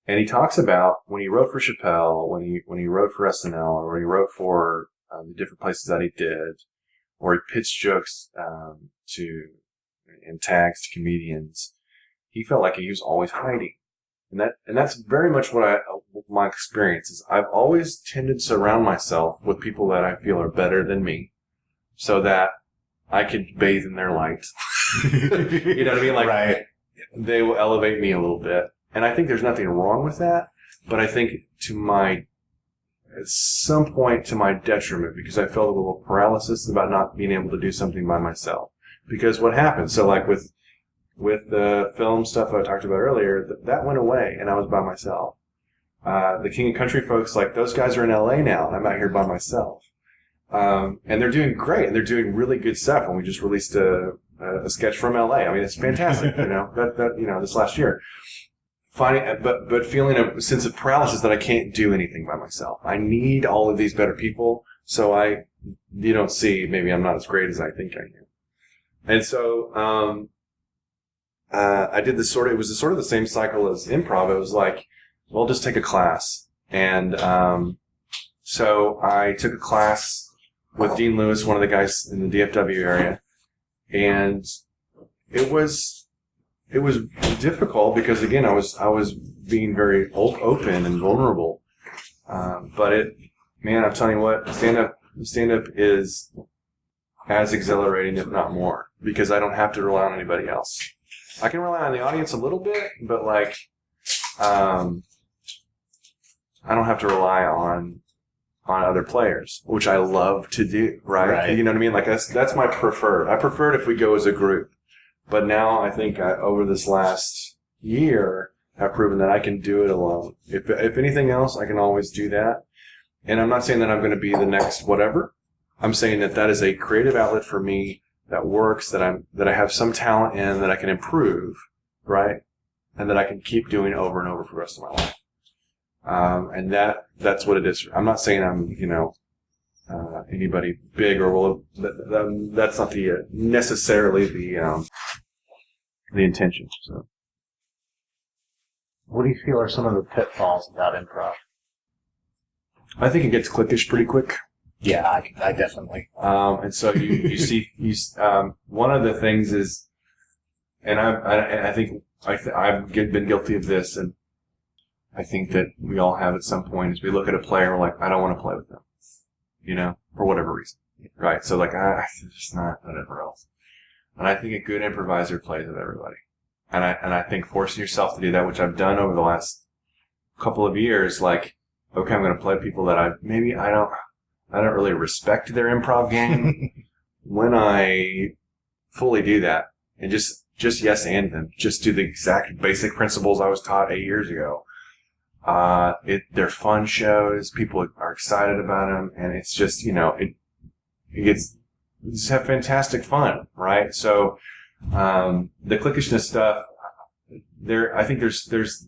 And he talks about when he wrote for Chappelle, when he wrote for SNL, or when he wrote for the different places that he did, or he pitched jokes and tags to comedians, he felt like he was always hiding. And that's very much what my experience is. I've always tended to surround myself with people that I feel are better than me so that I could bathe in their light. You know what I mean? Like, right. They will elevate me a little bit. And I think there's nothing wrong with that, but I think at some point to my detriment, because I felt a little paralysis about not being able to do something by myself. Because what happened? So like with the film stuff I talked about earlier, that went away and I was by myself. The King and Country folks, like those guys are in LA now and I'm out here by myself. And they're doing great and they're doing really good stuff. And we just released a sketch from LA. I mean, it's fantastic, this last year. But feeling a sense of paralysis that I can't do anything by myself. I need all of these better people. So I you don't see, maybe I'm not as great as I think I am. And so, I did this it was sort of the same cycle as improv. It was like, well, just take a class. And, so I took a class with Dean Lewis, one of the guys in the DFW area. And it was difficult because, again, I was being very open and vulnerable. But I'm telling you what, stand-up is as exhilarating, if not more, because I don't have to rely on anybody else. I can rely on the audience a little bit, but like, I don't have to rely on other players, which I love to do, right? You know what I mean? Like that's my preferred. I prefer it if we go as a group. But now I think over this last year, I've proven that I can do it alone. If anything else, I can always do that. And I'm not saying that I'm going to be the next whatever. I'm saying that is a creative outlet for me that works, that I have some talent in, that I can improve, right? And that I can keep doing over and over for the rest of my life. And that's what it is. I'm not saying I'm, anybody big or that's not necessarily the intention. So, what do you feel are some of the pitfalls about improv? I think it gets cliquish pretty quick. Yeah, I definitely. And so you see, one of the things is, and I think I've been guilty of this, and I think that we all have at some point, is we look at a player and we're like, I don't want to play with them, for whatever reason. Right. So like, it's just not whatever else. And I think a good improviser plays with everybody. And I think forcing yourself to do that, which I've done over the last couple of years, like, okay, I'm going to play people that I don't really respect their improv game. When I fully do that and just yes and them, just do the exact basic principles I was taught 8 years ago. They're fun shows. People are excited about them, and it's just, just have fantastic fun, right? So, the cliquishness stuff, I think there's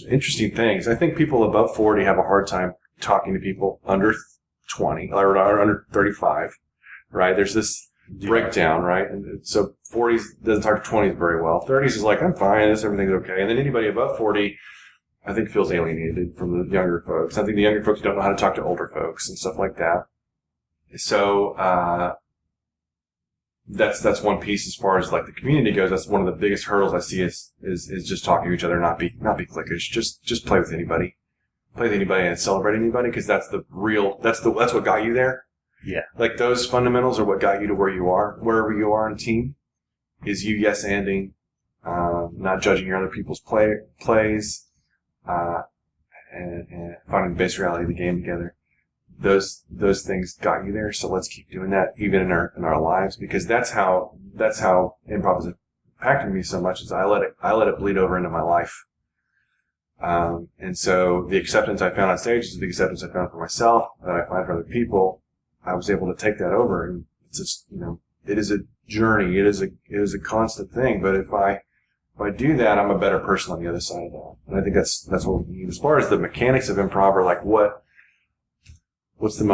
interesting things. I think people above 40 have a hard time talking to people under 20 or under 35, right? There's this breakdown, right? And so 40s doesn't talk to 20s very well. 30s is like, I'm fine, everything's okay. And then anybody above 40, I think, feels alienated from the younger folks. I think the younger folks don't know how to talk to older folks and stuff like that. So, that's one piece as far as like the community goes. That's one of the biggest hurdles I see is just talking to each other, not be cliquish. Just play with anybody. Play with anybody and celebrate anybody, because that's what got you there. Yeah. Like those fundamentals are what got you to wherever you are in a team, is you yes-anding, not judging your other people's plays, and finding the base reality of the game together. Those things got you there, so let's keep doing that even in our lives, because that's how improv has impacted me so much, is I let it bleed over into my life. And so the acceptance I found on stage is the acceptance I found for myself, that I find for other people. I was able to take that over, and it's just, it is a journey. It is a constant thing. But if I do that, I'm a better person on the other side of that. And I think that's what we need. As far as the mechanics of improv, are like, what's the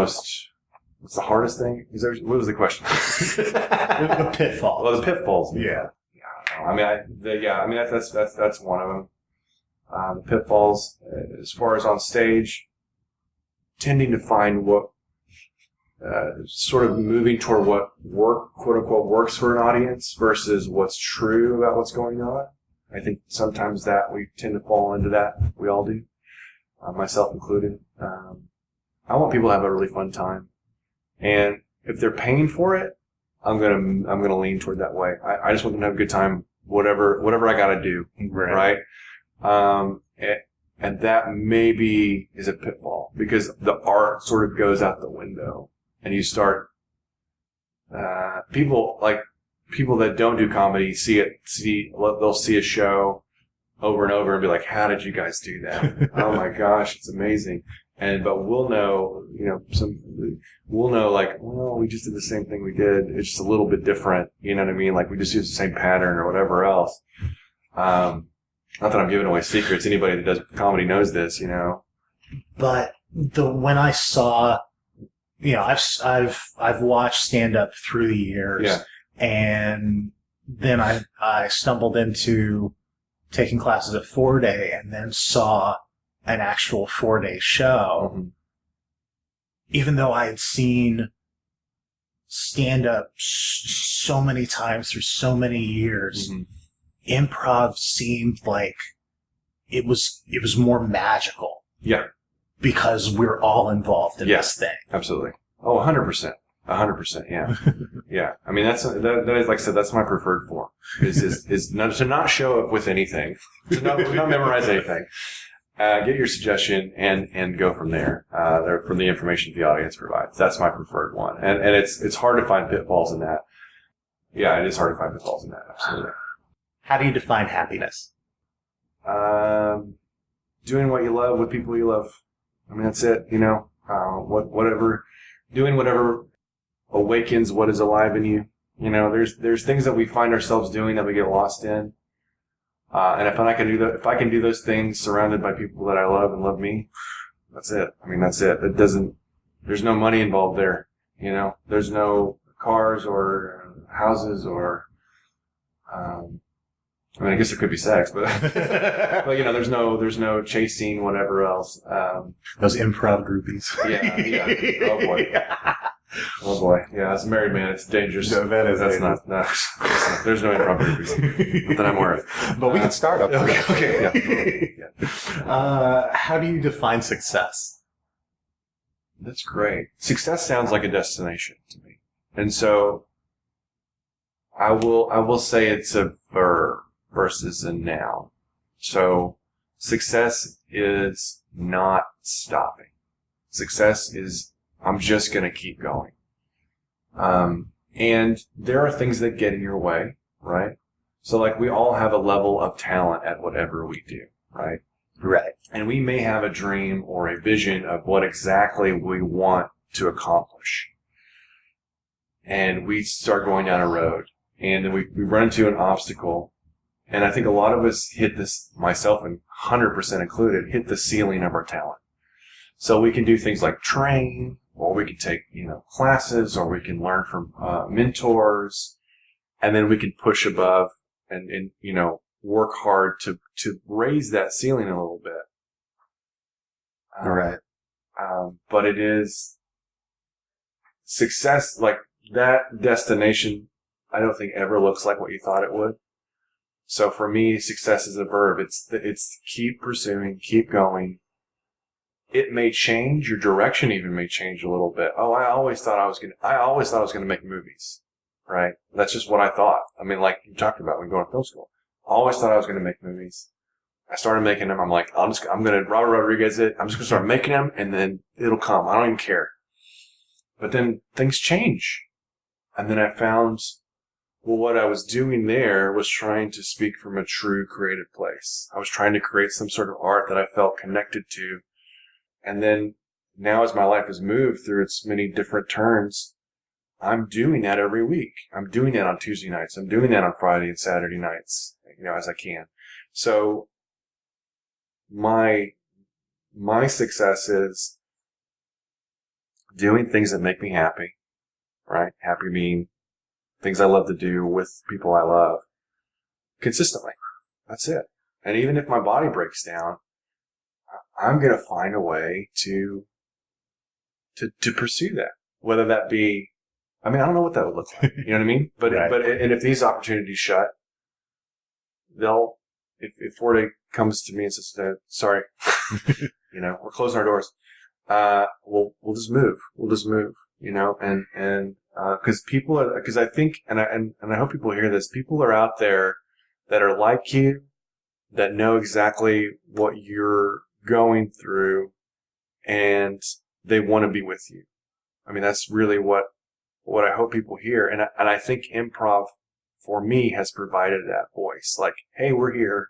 hardest thing? What was the question? The pitfalls. Well, the pitfalls. Yeah. That's one of them. The pitfalls, as far as on stage, tending to find what, sort of moving toward what quote unquote, works for an audience versus what's true about what's going on. I think sometimes that we tend to fall into that. We all do, myself included. I want people to have a really fun time, and if they're paying for it, I'm gonna lean toward that way. I just want them to have a good time, whatever I gotta do, right? And that maybe is a pitfall, because the art sort of goes out the window, and you start, people that don't do comedy they'll see a show over and over and be like, how did you guys do that? Oh my gosh, it's amazing. But we'll know, like, well, we just did the same thing we did. It's just a little bit different. You know what I mean? Like, we just use the same pattern or whatever else. Not that I'm giving away secrets. Anybody that does comedy knows this, But when I saw I've watched stand up through the years, Yeah. and then I stumbled into taking classes at 4-Day, and then saw an actual 4-Day show. Mm-hmm. Even though I had seen stand up so many times through so many years, improv seemed like it was more magical. Yeah. Because we're all involved in this thing. Absolutely. Oh, 100%. 100%. Yeah. Yeah. I mean, that is, like I said, that's my preferred form is not, to not show up with anything, to not memorize anything. Get your suggestion and go from there. From the information the audience provides. That's my preferred one. And it's hard to find pitfalls in that. Yeah, it is hard to find pitfalls in that. Absolutely. How do you define happiness? Doing what you love with people you love. I mean, that's it. Doing whatever awakens what is alive in you. There's things that we find ourselves doing that we get lost in. And if I can do those things surrounded by people that I love and love me, that's it. I mean, that's it. There's no money involved there. There's no cars or houses or, I mean, I guess there could be sex, but there's no chasing whatever else. Those improv groupies. Yeah. Oh boy. Oh boy. Yeah, as a married man, it's dangerous. No, that's not. There's no improv groupies that I'm aware of. But we can start up. Okay. Yeah. How do you define success? That's great. Success sounds like a destination to me, and so I will say it's a verb versus a noun. So success is not stopping. Success is I'm just going to keep going. And there are things that get in your way, right? So like we all have a level of talent at whatever we do, right? Right. And we may have a dream or a vision of what exactly we want to accomplish. And we start going down a road and then we run into an obstacle. And I think a lot of us hit this, myself and 100% included, hit the ceiling of our talent. So we can do things like train, or we can take, classes, or we can learn from mentors, and then we can push above and work hard to raise that ceiling a little bit. All right. But it is success, like that destination, I don't think ever looks like what you thought it would. So for me, success is a verb. It's keep pursuing, keep going. It may change. Your direction even may change a little bit. Oh, I always thought I was going to make movies, right? That's just what I thought. I mean, like you talked about when going to film school. I always thought I was going to make movies. I started making them. I'm like, I'm going to Robert Rodriguez it. I'm just going to start making them and then it'll come. I don't even care. But then things change. And then I found, well, what I was doing there was trying to speak from a true creative place. I was trying to create some sort of art that I felt connected to. And then now as my life has moved through its many different turns, I'm doing that every week. I'm doing that on Tuesday nights. I'm doing that on Friday and Saturday nights, as I can. So my success is doing things that make me happy, right? Happy being things I love to do with people I love consistently. That's it. And even if my body breaks down, I'm going to find a way to pursue that. Whether that be, I mean, I don't know what that would look like. You know what I mean? But, right. And if these opportunities shut, if 4-Day comes to me and says, sorry, we're closing our doors. We'll just move. And because I think, and I hope people hear this, people are out there that are like you, that know exactly what you're going through, and they want to be with you. I mean, that's really what I hope people hear. And I think improv for me has provided that voice. Like, hey, we're here.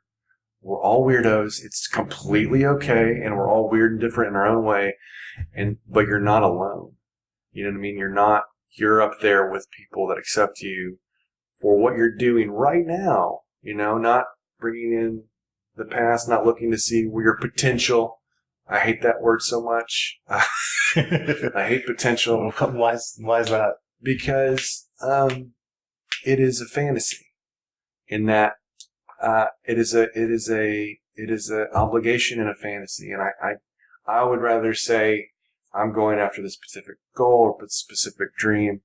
We're all weirdos. It's completely okay. And we're all weird and different in our own way. But you're not alone. You know what I mean? You're up there with people that accept you for what you're doing right now. Not bringing in the past, not looking to see your potential. I hate that word so much. I hate potential. Why is that? Because it is a fantasy in that it is an obligation and a fantasy, and I would rather say I'm going after this specific goal or specific dream,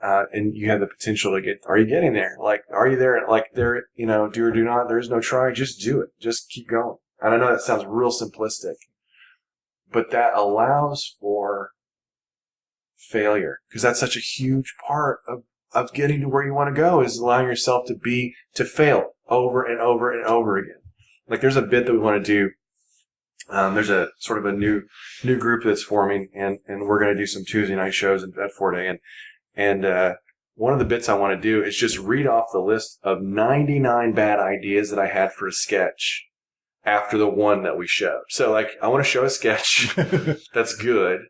and you have the potential to get. Are you getting there? Like, are you there? Like, there, do or do not. There is no try. Just do it. Just keep going. And I know that sounds real simplistic, but that allows for failure, because that's such a huge part of getting to where you want to go, is allowing yourself to fail over and over and over again. Like, there's a bit that we want to do. There's a sort of a new group that's forming, and we're going to do some Tuesday night shows at 4-Day. And one of the bits I want to do is just read off the list of 99 bad ideas that I had for a sketch after the one that we showed. So, like, I want to show a sketch that's good,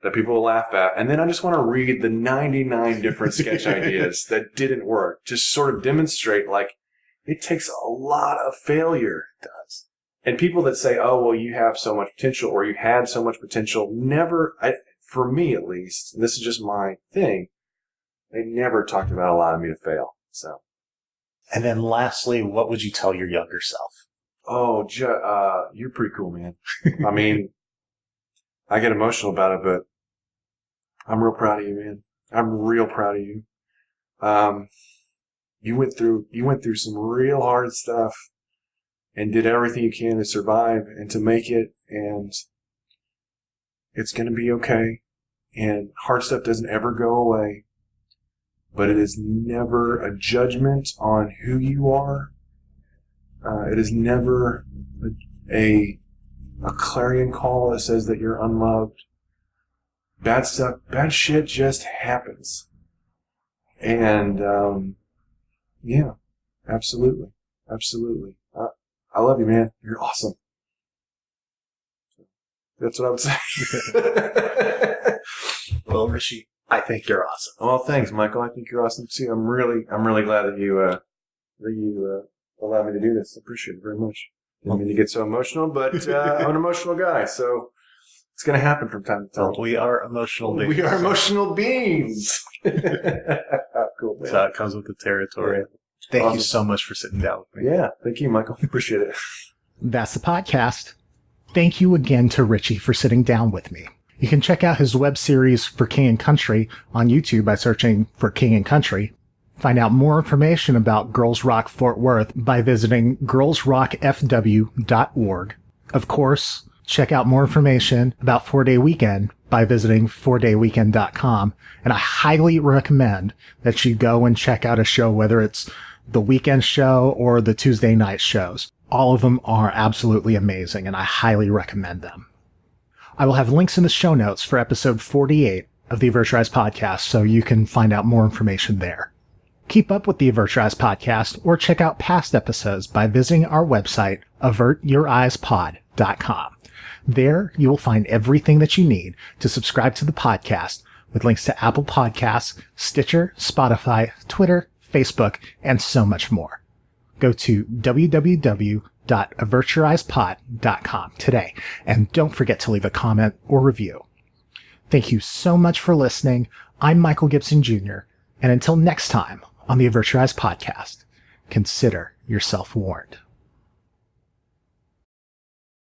that people will laugh at, and then I just want to read the 99 different sketch ideas that didn't work, just sort of demonstrate, like, it takes a lot of failure. It does. And people that say, oh, well, you have so much potential, or you had so much potential, never, for me at least, and this is just my thing, they never talked about allowing me to fail. So. And then lastly, what would you tell your younger self? Oh, you're pretty cool, man. I mean, I get emotional about it, but I'm real proud of you, man. I'm real proud of you. You went through some real hard stuff and did everything you can to survive and to make it, and it's going to be okay. And hard stuff doesn't ever go away, but it is never a judgment on who you are. It is never a clarion call that says that you're unloved. Bad shit just happens. And, yeah, absolutely. Absolutely. I love you, man. You're awesome. That's what I would say. Well, Richie, I think you're awesome. Well, thanks, Michael. I think you're awesome too. I'm really glad that you allowed me to do this. I appreciate it very much. Didn't mean to get so emotional, but I'm an emotional guy, so it's going to happen from time to time. Well, we are emotional beings. We are emotional beings. Cool, man. So it comes with the territory. Yeah. Thank Awesome. you so much for sitting down with me. Yeah, thank you, Michael. Appreciate it. That's the podcast. Thank you again to Richie for sitting down with me. You can check out his web series For King and Country on YouTube by searching for King and Country. Find out more information about Girls Rock Fort Worth by visiting girlsrockfw.org. Of course, check out more information about 4-Day Weekend by visiting 4dayweekend.com. And I highly recommend that you go and check out a show, whether it's the weekend show or the Tuesday night shows. All of them are absolutely amazing, and I highly recommend them. I will have links in the show notes for episode 48 of the Avert Your Eyes Podcast, so you can find out more information there. Keep up with the Avert Your Eyes Podcast or check out past episodes by visiting our website, avertyoureyespod.com. There, you will find everything that you need to subscribe to the podcast, with links to Apple Podcasts, Stitcher, Spotify, Twitter, Facebook, and so much more. Go to www.avertyoureyespod.com today, and don't forget to leave a comment or review. Thank you so much for listening. I'm Michael Gibson Jr., and until next time on the Avert Your Eyes Podcast, consider yourself warned.